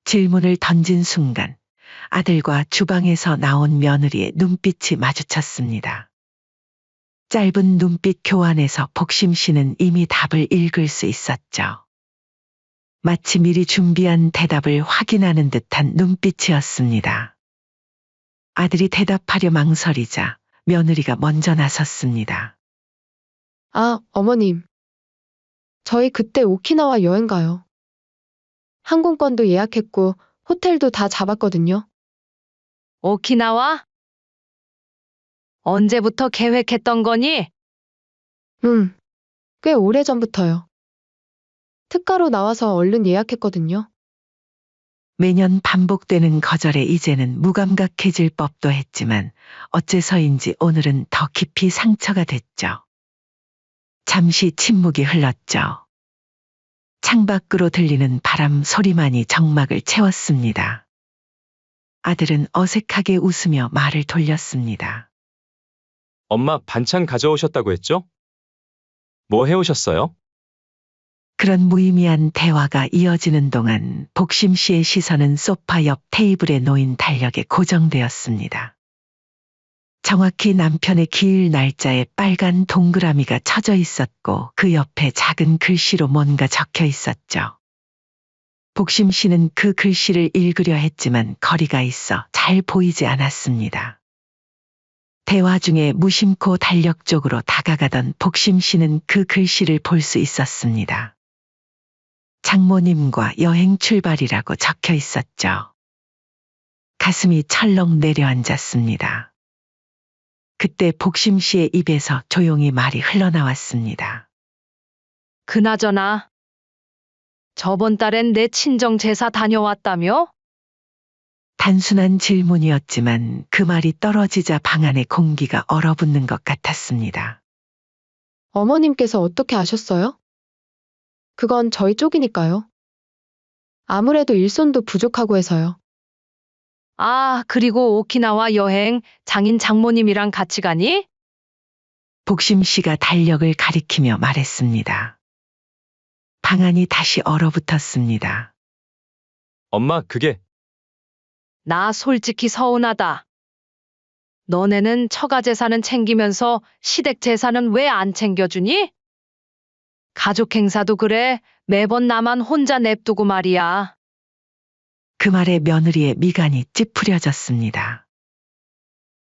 질문을 던진 순간 아들과 주방에서 나온 며느리의 눈빛이 마주쳤습니다. 짧은 눈빛 교환에서 복심 씨는 이미 답을 읽을 수 있었죠. 마치 미리 준비한 대답을 확인하는 듯한 눈빛이었습니다. 아들이 대답하려 망설이자 며느리가 먼저 나섰습니다. 아, 어머님. 저희 그때 오키나와 여행 가요. 항공권도 예약했고 호텔도 다 잡았거든요. 오키나와? 언제부터 계획했던 거니? 꽤 오래전부터요. 특가로 나와서 얼른 예약했거든요. 매년 반복되는 거절에 이제는 무감각해질 법도 했지만 어째서인지 오늘은 더 깊이 상처가 됐죠. 잠시 침묵이 흘렀죠. 창밖으로 들리는 바람 소리만이 정막을 채웠습니다. 아들은 어색하게 웃으며 말을 돌렸습니다. 엄마 반찬 가져오셨다고 했죠? 뭐 해오셨어요? 그런 무의미한 대화가 이어지는 동안 복심 씨의 시선은 소파 옆 테이블에 놓인 달력에 고정되었습니다. 정확히 남편의 기일 날짜에 빨간 동그라미가 쳐져 있었고 그 옆에 작은 글씨로 뭔가 적혀 있었죠. 복심 씨는 그 글씨를 읽으려 했지만 거리가 있어 잘 보이지 않았습니다. 대화 중에 무심코 달력 쪽으로 다가가던 복심 씨는 그 글씨를 볼 수 있었습니다. 장모님과 여행 출발이라고 적혀 있었죠. 가슴이 철렁 내려앉았습니다. 그때 복심 씨의 입에서 조용히 말이 흘러나왔습니다. 그나저나 저번 달엔 내 친정 제사 다녀왔다며? 단순한 질문이었지만 그 말이 떨어지자 방 안의 공기가 얼어붙는 것 같았습니다. 어머님께서 어떻게 아셨어요? 그건 저희 쪽이니까요. 아무래도 일손도 부족하고 해서요. 아, 그리고 오키나와 여행 장인 장모님이랑 같이 가니? 복심 씨가 달력을 가리키며 말했습니다. 방 안이 다시 얼어붙었습니다. 엄마, 그게 나 솔직히 서운하다. 너네는 처가 제사는 챙기면서 시댁 제사는 왜 안 챙겨주니? 가족 행사도 그래 매번 나만 혼자 냅두고 말이야. 그 말에 며느리의 미간이 찌푸려졌습니다.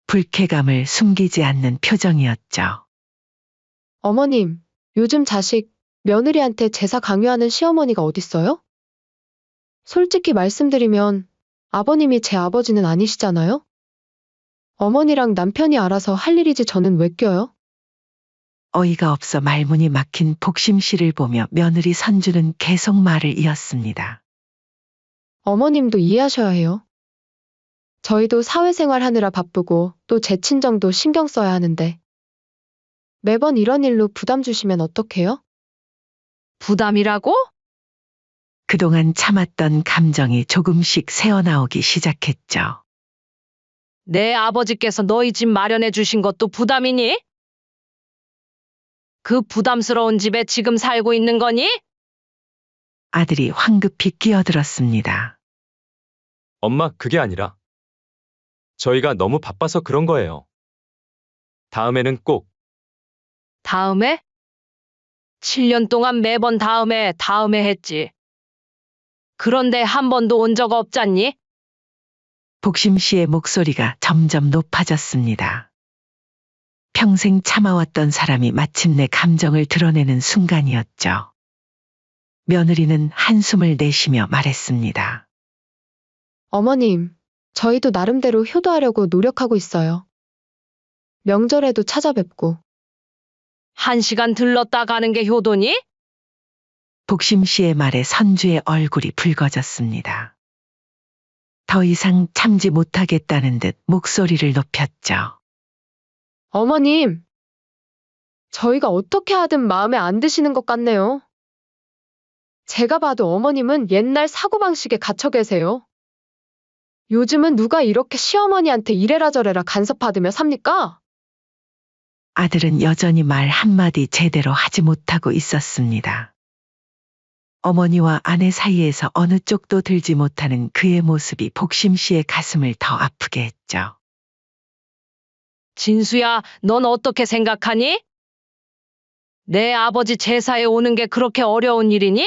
불쾌감을 숨기지 않는 표정이었죠. 어머님, 요즘 자식, 며느리한테 제사 강요하는 시어머니가 어딨어요? 솔직히 말씀드리면 아버님이 제 아버지는 아니시잖아요? 어머니랑 남편이 알아서 할 일이지 저는 왜 껴요? 어이가 없어 말문이 막힌 복심 씨를 보며 며느리 선주는 계속 말을 이었습니다. 어머님도 이해하셔야 해요. 저희도 사회생활 하느라 바쁘고 또 제 친정도 신경 써야 하는데 매번 이런 일로 부담 주시면 어떡해요? 부담이라고? 그동안 참았던 감정이 조금씩 새어나오기 시작했죠. 내 아버지께서 너희 집 마련해 주신 것도 부담이니? 그 부담스러운 집에 지금 살고 있는 거니? 아들이 황급히 끼어들었습니다. 엄마, 그게 아니라 저희가 너무 바빠서 그런 거예요. 다음에는 꼭 다음에? 7년 동안 매번 다음에 했지. 그런데 한 번도 온 적 없잖니? 복심 씨의 목소리가 점점 높아졌습니다. 평생 참아왔던 사람이 마침내 감정을 드러내는 순간이었죠. 며느리는 한숨을 내쉬며 말했습니다. 어머님, 저희도 나름대로 효도하려고 노력하고 있어요. 명절에도 찾아뵙고. 1시간 들렀다 가는 게 효도니? 복심 씨의 말에 선주의 얼굴이 붉어졌습니다. 더 이상 참지 못하겠다는 듯 목소리를 높였죠. 어머님, 저희가 어떻게 하든 마음에 안 드시는 것 같네요. 제가 봐도 어머님은 옛날 사고방식에 갇혀 계세요. 요즘은 누가 이렇게 시어머니한테 이래라 저래라 간섭받으며 삽니까? 아들은 여전히 말 한마디 제대로 하지 못하고 있었습니다. 어머니와 아내 사이에서 어느 쪽도 들지 못하는 그의 모습이 복심 씨의 가슴을 더 아프게 했죠. 진수야, 넌 어떻게 생각하니? 내 아버지 제사에 오는 게 그렇게 어려운 일이니?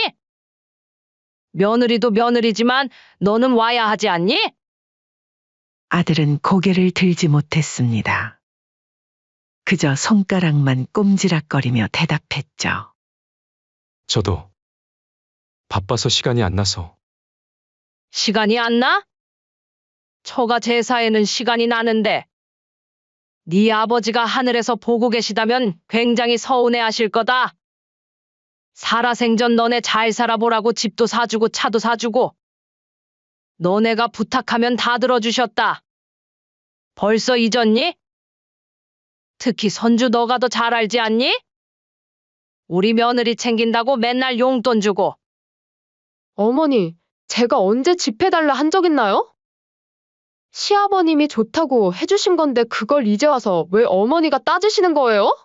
며느리도 며느리지만 너는 와야 하지 않니? 아들은 고개를 들지 못했습니다. 그저 손가락만 꼼지락거리며 대답했죠. 저도 바빠서 시간이 안 나서. 시간이 안 나? 처가 제사에는 시간이 나는데. 네 아버지가 하늘에서 보고 계시다면 굉장히 서운해하실 거다. 살아생전 너네 잘 살아보라고 집도 사주고 차도 사주고. 너네가 부탁하면 다 들어주셨다. 벌써 잊었니? 특히 선주 너가 더 잘 알지 않니? 우리 며느리 챙긴다고 맨날 용돈 주고. 어머니, 제가 언제 집 해달라 한 적 있나요? 시아버님이 좋다고 해주신 건데 그걸 이제 와서 왜 어머니가 따지시는 거예요?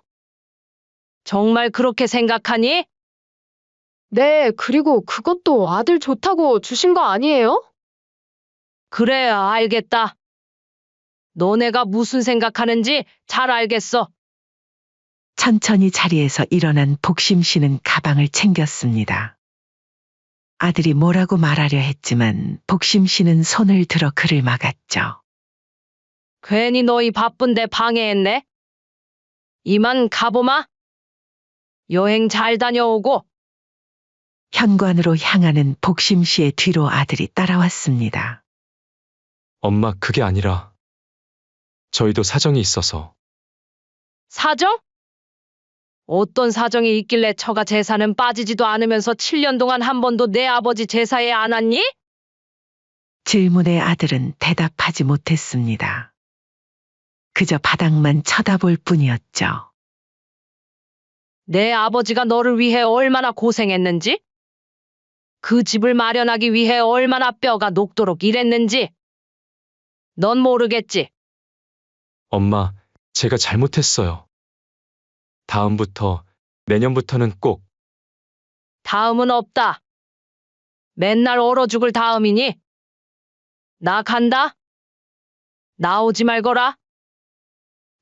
정말 그렇게 생각하니? 네, 그리고 그것도 아들 좋다고 주신 거 아니에요? 그래, 알겠다. 너네가 무슨 생각하는지 잘 알겠어. 천천히 자리에서 일어난 복심 씨는 가방을 챙겼습니다. 아들이 뭐라고 말하려 했지만 복심 씨는 손을 들어 그를 막았죠. 괜히 너희 바쁜데 방해했네. 이만 가보마. 여행 잘 다녀오고. 현관으로 향하는 복심 씨의 뒤로 아들이 따라왔습니다. 엄마, 그게 아니라 저희도 사정이 있어서. 사정? 어떤 사정이 있길래 처가 제사는 빠지지도 않으면서 7년 동안 한 번도 내 아버지 제사에 안 왔니? 질문에 아들은 대답하지 못했습니다. 그저 바닥만 쳐다볼 뿐이었죠. 내 아버지가 너를 위해 얼마나 고생했는지? 그 집을 마련하기 위해 얼마나 뼈가 녹도록 일했는지? 넌 모르겠지? 엄마, 제가 잘못했어요. 다음부터, 내년부터는 꼭. 다음은 없다. 맨날 얼어 죽을 다음이니? 나 간다. 나오지 말거라.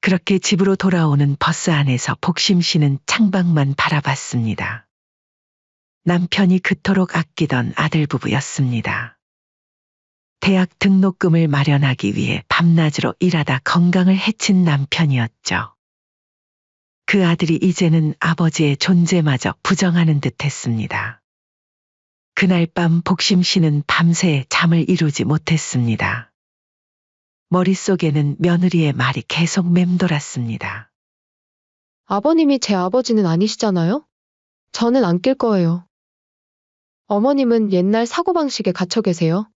그렇게 집으로 돌아오는 버스 안에서 복심 씨는 창밖만 바라봤습니다. 남편이 그토록 아끼던 아들 부부였습니다. 대학 등록금을 마련하기 위해 밤낮으로 일하다 건강을 해친 남편이었죠. 그 아들이 이제는 아버지의 존재마저 부정하는 듯 했습니다. 그날 밤 복심 씨는 밤새 잠을 이루지 못했습니다. 머릿속에는 며느리의 말이 계속 맴돌았습니다. 아버님이 제 아버지는 아니시잖아요? 저는 안 낄 거예요. 어머님은 옛날 사고방식에 갇혀 계세요.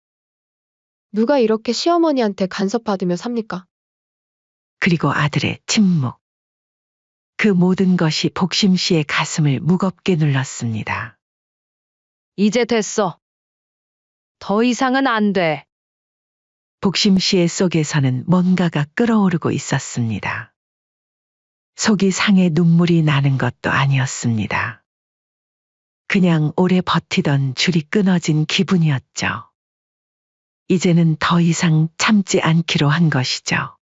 누가 이렇게 시어머니한테 간섭받으며 삽니까? 그리고 아들의 침묵. 그 모든 것이 복심 씨의 가슴을 무겁게 눌렀습니다. 이제 됐어. 더 이상은 안 돼. 복심 씨의 속에서는 뭔가가 끓어오르고 있었습니다. 속이 상해 눈물이 나는 것도 아니었습니다. 그냥 오래 버티던 줄이 끊어진 기분이었죠. 이제는 더 이상 참지 않기로 한 것이죠.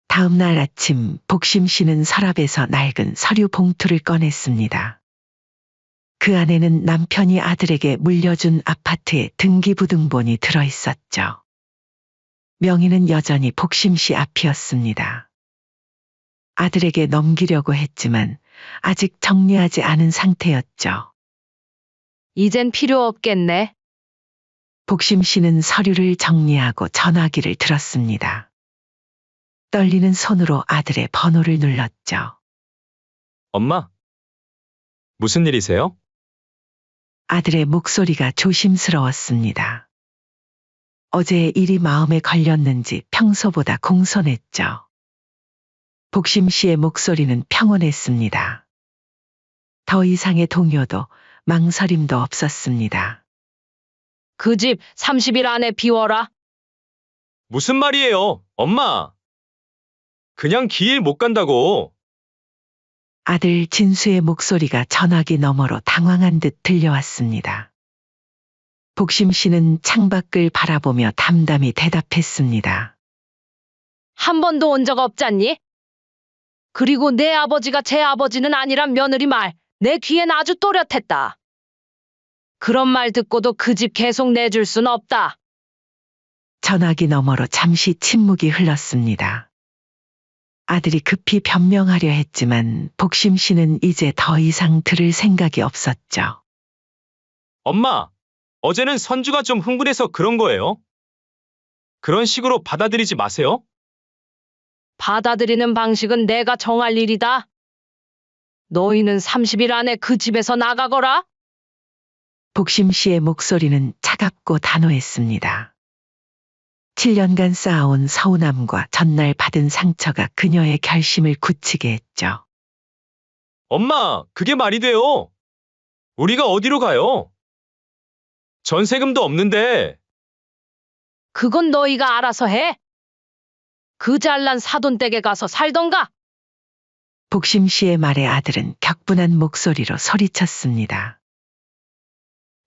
다음 날 아침 복심 씨는 서랍에서 낡은 서류 봉투를 꺼냈습니다. 그 안에는 남편이 아들에게 물려준 아파트의 등기부등본이 들어있었죠. 명의는 여전히 복심 씨 앞이었습니다. 아들에게 넘기려고 했지만 아직 정리하지 않은 상태였죠. 이젠 필요 없겠네. 복심 씨는 서류를 정리하고 전화기를 들었습니다. 떨리는 손으로 아들의 번호를 눌렀죠. 엄마, 무슨 일이세요? 아들의 목소리가 조심스러웠습니다. 어제의 일이 마음에 걸렸는지 평소보다 공손했죠. 복심 씨의 목소리는 평온했습니다. 더 이상의 동요도 망설임도 없었습니다. 그 집 30일 안에 비워라. 무슨 말이에요, 엄마? 그냥 길 못 간다고. 아들 진수의 목소리가 전화기 너머로 당황한 듯 들려왔습니다. 복심 씨는 창밖을 바라보며 담담히 대답했습니다. 한 번도 온 적 없잖니? 그리고 내 아버지가 제 아버지는 아니란 며느리 말, 내 귀엔 아주 또렷했다. 그런 말 듣고도 그 집 계속 내줄 순 없다. 전화기 너머로 잠시 침묵이 흘렀습니다. 아들이 급히 변명하려 했지만 복심 씨는 이제 더 이상 들을 생각이 없었죠. 엄마, 어제는 선주가 좀 흥분해서 그런 거예요. 그런 식으로 받아들이지 마세요. 받아들이는 방식은 내가 정할 일이다. 너희는 30일 안에 그 집에서 나가거라. 복심 씨의 목소리는 차갑고 단호했습니다. 7년간 쌓아온 서운함과 전날 받은 상처가 그녀의 결심을 굳히게 했죠. 엄마, 그게 말이 돼요. 우리가 어디로 가요? 전세금도 없는데. 그건 너희가 알아서 해. 그 잘난 사돈댁에 가서 살던가. 복심 씨의 말에 아들은 격분한 목소리로 소리쳤습니다.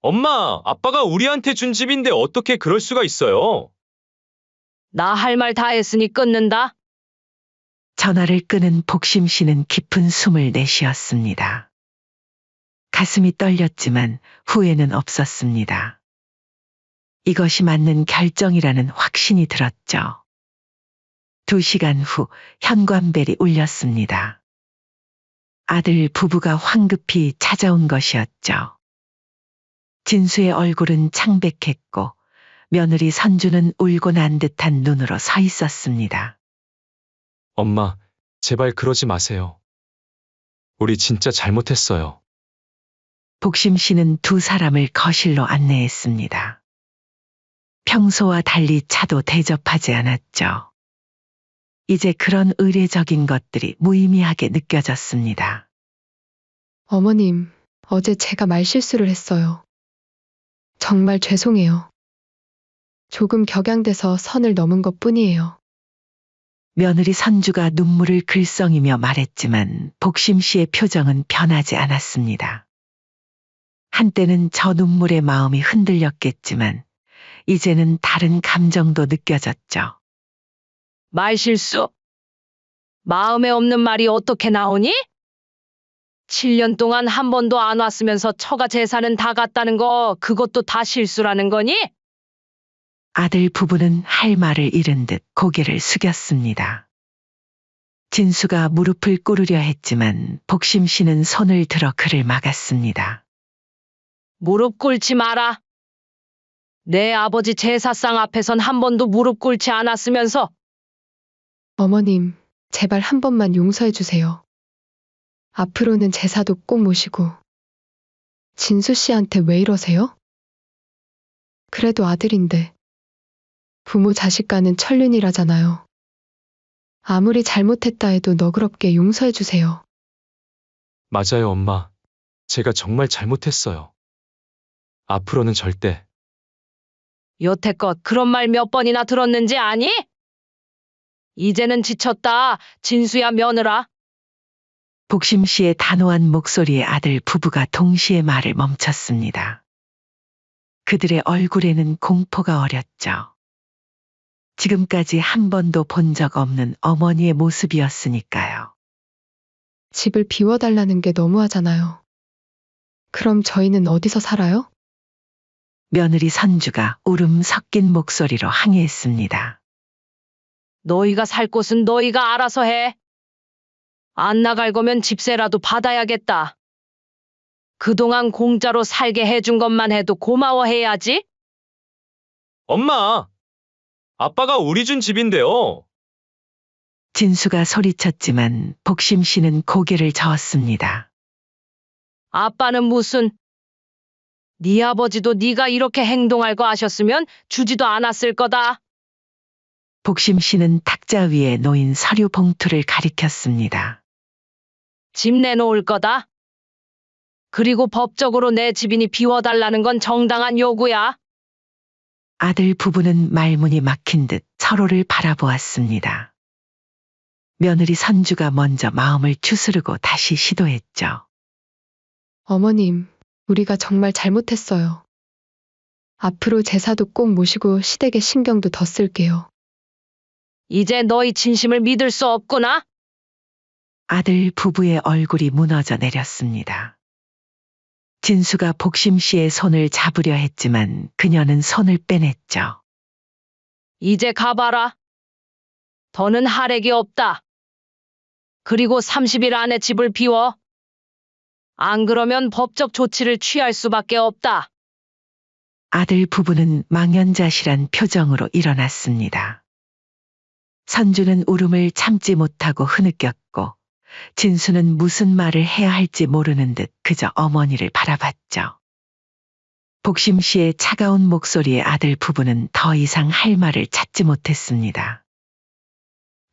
엄마, 아빠가 우리한테 준 집인데 어떻게 그럴 수가 있어요? 나 할 말 다 했으니 끊는다. 전화를 끄는 복심 씨는 깊은 숨을 내쉬었습니다. 가슴이 떨렸지만 후회는 없었습니다. 이것이 맞는 결정이라는 확신이 들었죠. 2시간 후 현관벨이 울렸습니다. 아들 부부가 황급히 찾아온 것이었죠. 진수의 얼굴은 창백했고 며느리 선주는 울고 난 듯한 눈으로 서 있었습니다. 엄마, 제발 그러지 마세요. 우리 진짜 잘못했어요. 복심 씨는 두 사람을 거실로 안내했습니다. 평소와 달리 차도 대접하지 않았죠. 이제 그런 의례적인 것들이 무의미하게 느껴졌습니다. 어머님, 어제 제가 말실수를 했어요. 정말 죄송해요. 조금 격양돼서 선을 넘은 것 뿐이에요. 며느리 선주가 눈물을 글썽이며 말했지만 복심 씨의 표정은 변하지 않았습니다. 한때는 저 눈물에 마음이 흔들렸겠지만 이제는 다른 감정도 느껴졌죠. 말실수. 마음에 없는 말이 어떻게 나오니? 7년 동안 한 번도 안 왔으면서 처가 재산은 다 갔다는 거 그것도 다 실수라는 거니? 아들 부부는 할 말을 잃은 듯 고개를 숙였습니다. 진수가 무릎을 꿇으려 했지만 복심 씨는 손을 들어 그를 막았습니다. 무릎 꿇지 마라. 내 아버지 제사상 앞에선 한 번도 무릎 꿇지 않았으면서. 어머님, 제발 한 번만 용서해 주세요. 앞으로는 제사도 꼭 모시고. 진수 씨한테 왜 이러세요? 그래도 아들인데. 부모 자식 간은 천륜이라잖아요. 아무리 잘못했다 해도 너그럽게 용서해 주세요. 맞아요, 엄마. 제가 정말 잘못했어요. 앞으로는 절대. 여태껏 그런 말 몇 번이나 들었는지 아니? 이제는 지쳤다. 진수야 며느라. 복심 씨의 단호한 목소리에 아들 부부가 동시에 말을 멈췄습니다. 그들의 얼굴에는 공포가 어렸죠. 지금까지 한 번도 본 적 없는 어머니의 모습이었으니까요. 집을 비워달라는 게 너무하잖아요. 그럼 저희는 어디서 살아요? 며느리 선주가 울음 섞인 목소리로 항의했습니다. 너희가 살 곳은 너희가 알아서 해. 안 나갈 거면 집세라도 받아야겠다. 그동안 공짜로 살게 해준 것만 해도 고마워해야지. 엄마! 아빠가 우리 준 집인데요. 진수가 소리쳤지만 복심 씨는 고개를 저었습니다. 아빠는 무슨. 네 아버지도 네가 이렇게 행동할 거 아셨으면 주지도 않았을 거다. 복심 씨는 탁자 위에 놓인 서류 봉투를 가리켰습니다. 집 내놓을 거다. 그리고 법적으로 내 집이니 비워달라는 건 정당한 요구야. 아들 부부는 말문이 막힌 듯 서로를 바라보았습니다. 며느리 선주가 먼저 마음을 추스르고 다시 시도했죠. 어머님, 우리가 정말 잘못했어요. 앞으로 제사도 꼭 모시고 시댁에 신경도 더 쓸게요. 이제 너희 진심을 믿을 수 없구나. 아들 부부의 얼굴이 무너져 내렸습니다. 진수가 복심 씨의 손을 잡으려 했지만 그녀는 손을 빼냈죠. 이제 가봐라. 더는 할애기 없다. 그리고 30일 안에 집을 비워. 안 그러면 법적 조치를 취할 수밖에 없다. 아들 부부는 망연자실한 표정으로 일어났습니다. 선주는 울음을 참지 못하고 흐느꼈고 진수는 무슨 말을 해야 할지 모르는 듯 그저 어머니를 바라봤죠. 복심 씨의 차가운 목소리에 아들 부부는 더 이상 할 말을 찾지 못했습니다.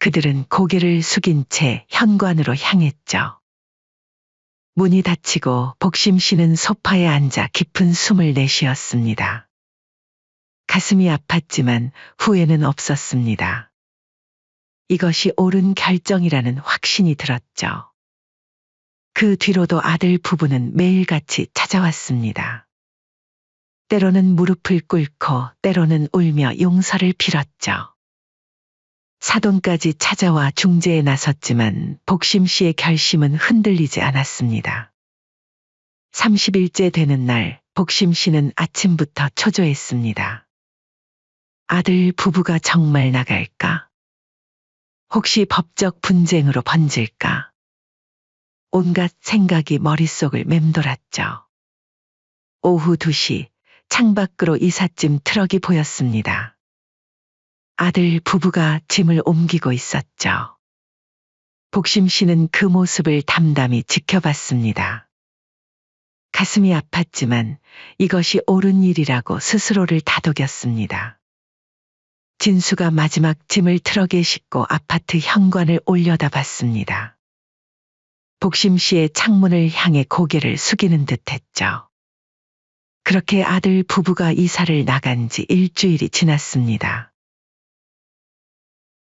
그들은 고개를 숙인 채 현관으로 향했죠. 문이 닫히고 복심 씨는 소파에 앉아 깊은 숨을 내쉬었습니다. 가슴이 아팠지만 후회는 없었습니다. 이것이 옳은 결정이라는 확신이 들었죠. 그 뒤로도 아들 부부는 매일같이 찾아왔습니다. 때로는 무릎을 꿇고 때로는 울며 용서를 빌었죠. 사돈까지 찾아와 중재에 나섰지만 복심 씨의 결심은 흔들리지 않았습니다. 30일째 되는 날 복심 씨는 아침부터 초조했습니다. 아들 부부가 정말 나갈까? 혹시 법적 분쟁으로 번질까? 온갖 생각이 머릿속을 맴돌았죠. 오후 2시 창밖으로 이삿짐 트럭이 보였습니다. 아들 부부가 짐을 옮기고 있었죠. 복심 씨는 그 모습을 담담히 지켜봤습니다. 가슴이 아팠지만 이것이 옳은 일이라고 스스로를 다독였습니다. 진수가 마지막 짐을 트럭에 싣고 아파트 현관을 올려다봤습니다. 복심 씨의 창문을 향해 고개를 숙이는 듯했죠. 그렇게 아들 부부가 이사를 나간 지 일주일이 지났습니다.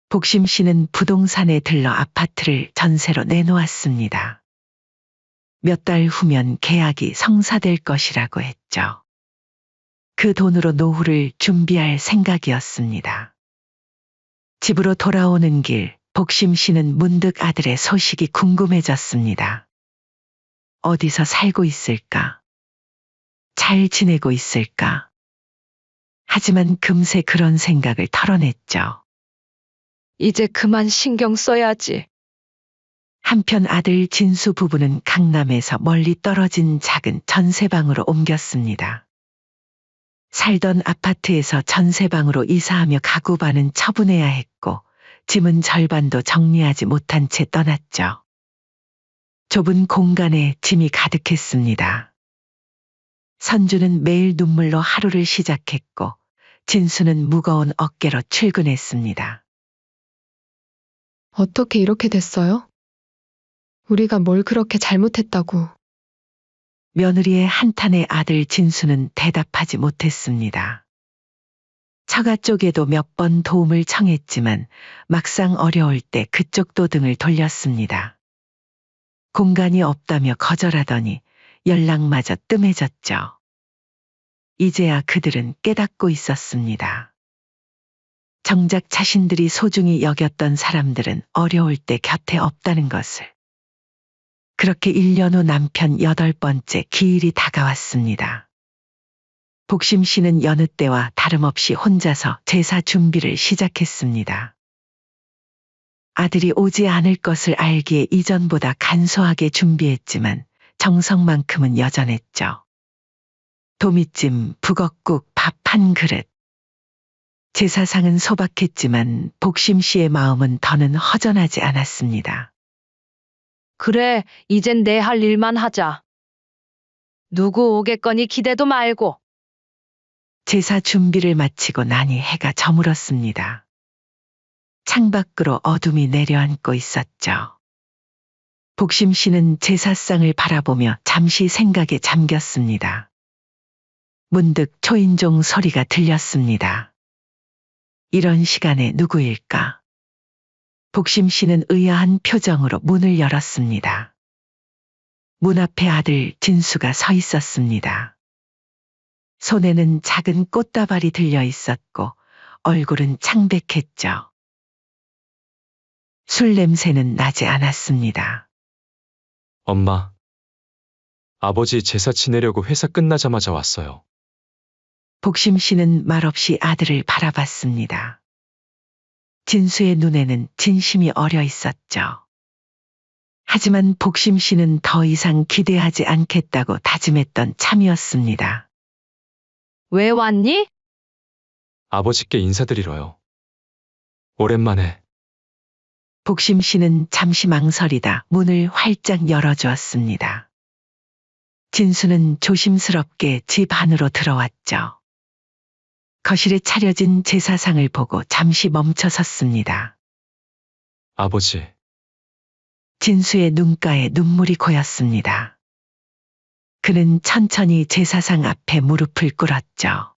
복심 씨는 부동산에 들러 아파트를 전세로 내놓았습니다. 몇 달 후면 계약이 성사될 것이라고 했죠. 그 돈으로 노후를 준비할 생각이었습니다. 집으로 돌아오는 길, 복심 씨는 문득 아들의 소식이 궁금해졌습니다. 어디서 살고 있을까? 잘 지내고 있을까? 하지만 금세 그런 생각을 털어냈죠. 이제 그만 신경 써야지. 한편 아들 진수 부부는 강남에서 멀리 떨어진 작은 전세방으로 옮겼습니다. 살던 아파트에서 전세방으로 이사하며 가구 반은 처분해야 했고 짐은 절반도 정리하지 못한 채 떠났죠. 좁은 공간에 짐이 가득했습니다. 선주는 매일 눈물로 하루를 시작했고 진수는 무거운 어깨로 출근했습니다. 어떻게 이렇게 됐어요? 우리가 뭘 그렇게 잘못했다고. 며느리의 한탄에 아들 진수는 대답하지 못했습니다. 처가 쪽에도 몇 번 도움을 청했지만 막상 어려울 때 그쪽도 등을 돌렸습니다. 공간이 없다며 거절하더니 연락마저 뜸해졌죠. 이제야 그들은 깨닫고 있었습니다. 정작 자신들이 소중히 여겼던 사람들은 어려울 때 곁에 없다는 것을. 그렇게 1년 후 남편 8번째 기일이 다가왔습니다. 복심 씨는 여느 때와 다름없이 혼자서 제사 준비를 시작했습니다. 아들이 오지 않을 것을 알기에 이전보다 간소하게 준비했지만 정성만큼은 여전했죠. 도미찜, 북엇국, 밥 한 그릇. 제사상은 소박했지만 복심 씨의 마음은 더는 허전하지 않았습니다. 그래, 이젠 내 할 일만 하자. 누구 오겠거니 기대도 말고. 제사 준비를 마치고 나니 해가 저물었습니다. 창밖으로 어둠이 내려앉고 있었죠. 복심 씨는 제사상을 바라보며 잠시 생각에 잠겼습니다. 문득 초인종 소리가 들렸습니다. 이런 시간에 누구일까? 복심 씨는 의아한 표정으로 문을 열었습니다. 문 앞에 아들 진수가 서 있었습니다. 손에는 작은 꽃다발이 들려 있었고 얼굴은 창백했죠. 술 냄새는 나지 않았습니다. 엄마, 아버지 제사 지내려고 회사 끝나자마자 왔어요. 복심 씨는 말없이 아들을 바라봤습니다. 진수의 눈에는 진심이 어려 있었죠. 하지만 복심 씨는 더 이상 기대하지 않겠다고 다짐했던 참이었습니다. 왜 왔니? 아버지께 인사드리러요. 오랜만에. 복심 씨는 잠시 망설이다 문을 활짝 열어주었습니다. 진수는 조심스럽게 집 안으로 들어왔죠. 거실에 차려진 제사상을 보고 잠시 멈춰 섰습니다. 아버지, 진수의 눈가에 눈물이 고였습니다. 그는 천천히 제사상 앞에 무릎을 꿇었죠.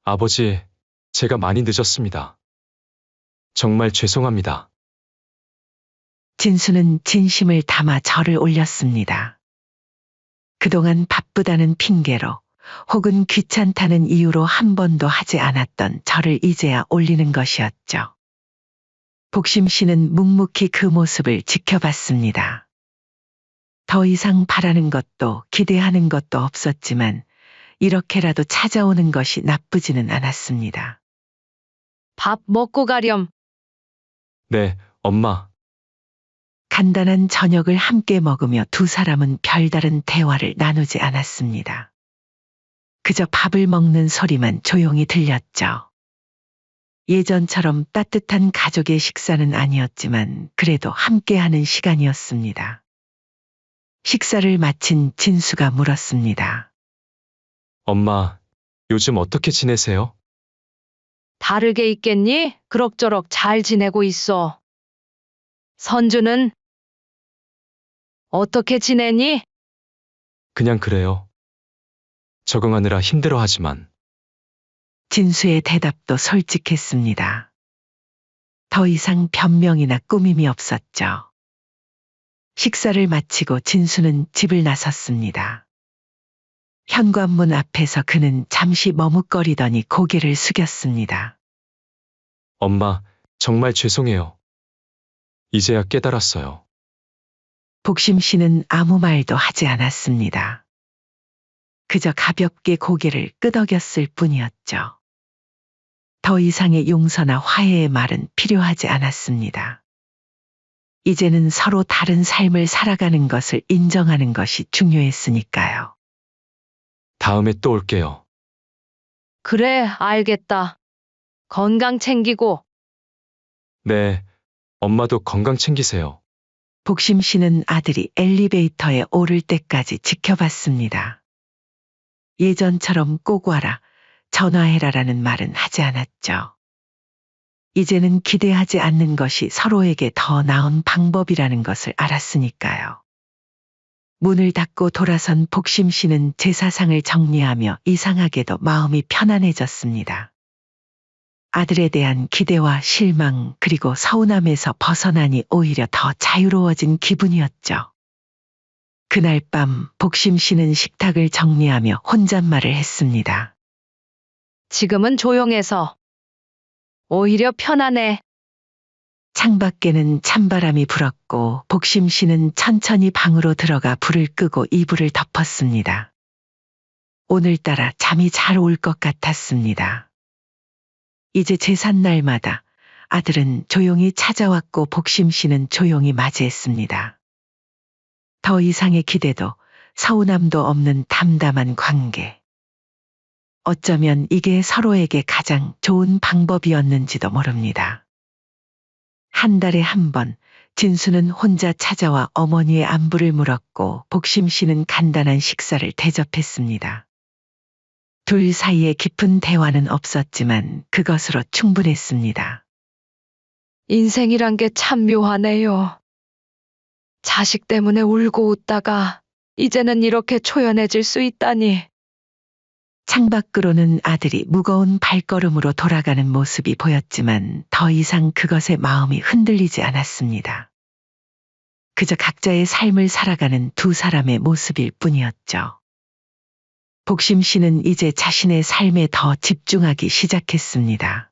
아버지, 제가 많이 늦었습니다. 정말 죄송합니다. 진수는 진심을 담아 절을 올렸습니다. 그동안 바쁘다는 핑계로 혹은 귀찮다는 이유로 한 번도 하지 않았던 절을 이제야 올리는 것이었죠. 복심 씨는 묵묵히 그 모습을 지켜봤습니다. 더 이상 바라는 것도 기대하는 것도 없었지만 이렇게라도 찾아오는 것이 나쁘지는 않았습니다. 밥 먹고 가렴. 네, 엄마. 간단한 저녁을 함께 먹으며 두 사람은 별다른 대화를 나누지 않았습니다. 그저 밥을 먹는 소리만 조용히 들렸죠. 예전처럼 따뜻한 가족의 식사는 아니었지만 그래도 함께하는 시간이었습니다. 식사를 마친 진수가 물었습니다. 엄마, 요즘 어떻게 지내세요? 다르게 있겠니? 그럭저럭 잘 지내고 있어. 선주는 어떻게 지내니? 그냥 그래요. 적응하느라 힘들어하지만. 진수의 대답도 솔직했습니다. 더 이상 변명이나 꾸밈이 없었죠. 식사를 마치고 진수는 집을 나섰습니다. 현관문 앞에서 그는 잠시 머뭇거리더니 고개를 숙였습니다. 엄마, 정말 죄송해요. 이제야 깨달았어요. 복심 씨는 아무 말도 하지 않았습니다. 그저 가볍게 고개를 끄덕였을 뿐이었죠. 더 이상의 용서나 화해의 말은 필요하지 않았습니다. 이제는 서로 다른 삶을 살아가는 것을 인정하는 것이 중요했으니까요. 다음에 또 올게요. 그래, 알겠다. 건강 챙기고. 네, 엄마도 건강 챙기세요. 복심 씨는 아들이 엘리베이터에 오를 때까지 지켜봤습니다. 예전처럼 꼭 와라, 전화해라라는 말은 하지 않았죠. 이제는 기대하지 않는 것이 서로에게 더 나은 방법이라는 것을 알았으니까요. 문을 닫고 돌아선 복심 씨는 제사상을 정리하며 이상하게도 마음이 편안해졌습니다. 아들에 대한 기대와 실망 그리고 서운함에서 벗어나니 오히려 더 자유로워진 기분이었죠. 그날 밤 복심 씨는 식탁을 정리하며 혼잣말을 했습니다. 지금은 조용해서 오히려 편안해. 창밖에는 찬바람이 불었고 복심 씨는 천천히 방으로 들어가 불을 끄고 이불을 덮었습니다. 오늘따라 잠이 잘 올 것 같았습니다. 이제 제삿날마다 아들은 조용히 찾아왔고 복심 씨는 조용히 맞이했습니다. 더 이상의 기대도 서운함도 없는 담담한 관계. 어쩌면 이게 서로에게 가장 좋은 방법이었는지도 모릅니다. 한 달에 한 번 진수는 혼자 찾아와 어머니의 안부를 물었고 복심 씨는 간단한 식사를 대접했습니다. 둘 사이에 깊은 대화는 없었지만 그것으로 충분했습니다. 인생이란 게 참 묘하네요. 자식 때문에 울고 웃다가 이제는 이렇게 초연해질 수 있다니. 창밖으로는 아들이 무거운 발걸음으로 돌아가는 모습이 보였지만 더 이상 그것에 마음이 흔들리지 않았습니다. 그저 각자의 삶을 살아가는 두 사람의 모습일 뿐이었죠. 복심 씨는 이제 자신의 삶에 더 집중하기 시작했습니다.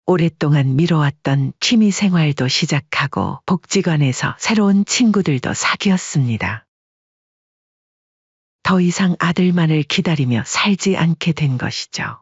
오랫동안 미뤄왔던 취미 생활도 시작하고 복지관에서 새로운 친구들도 사귀었습니다. 더 이상 아들만을 기다리며 살지 않게 된 것이죠.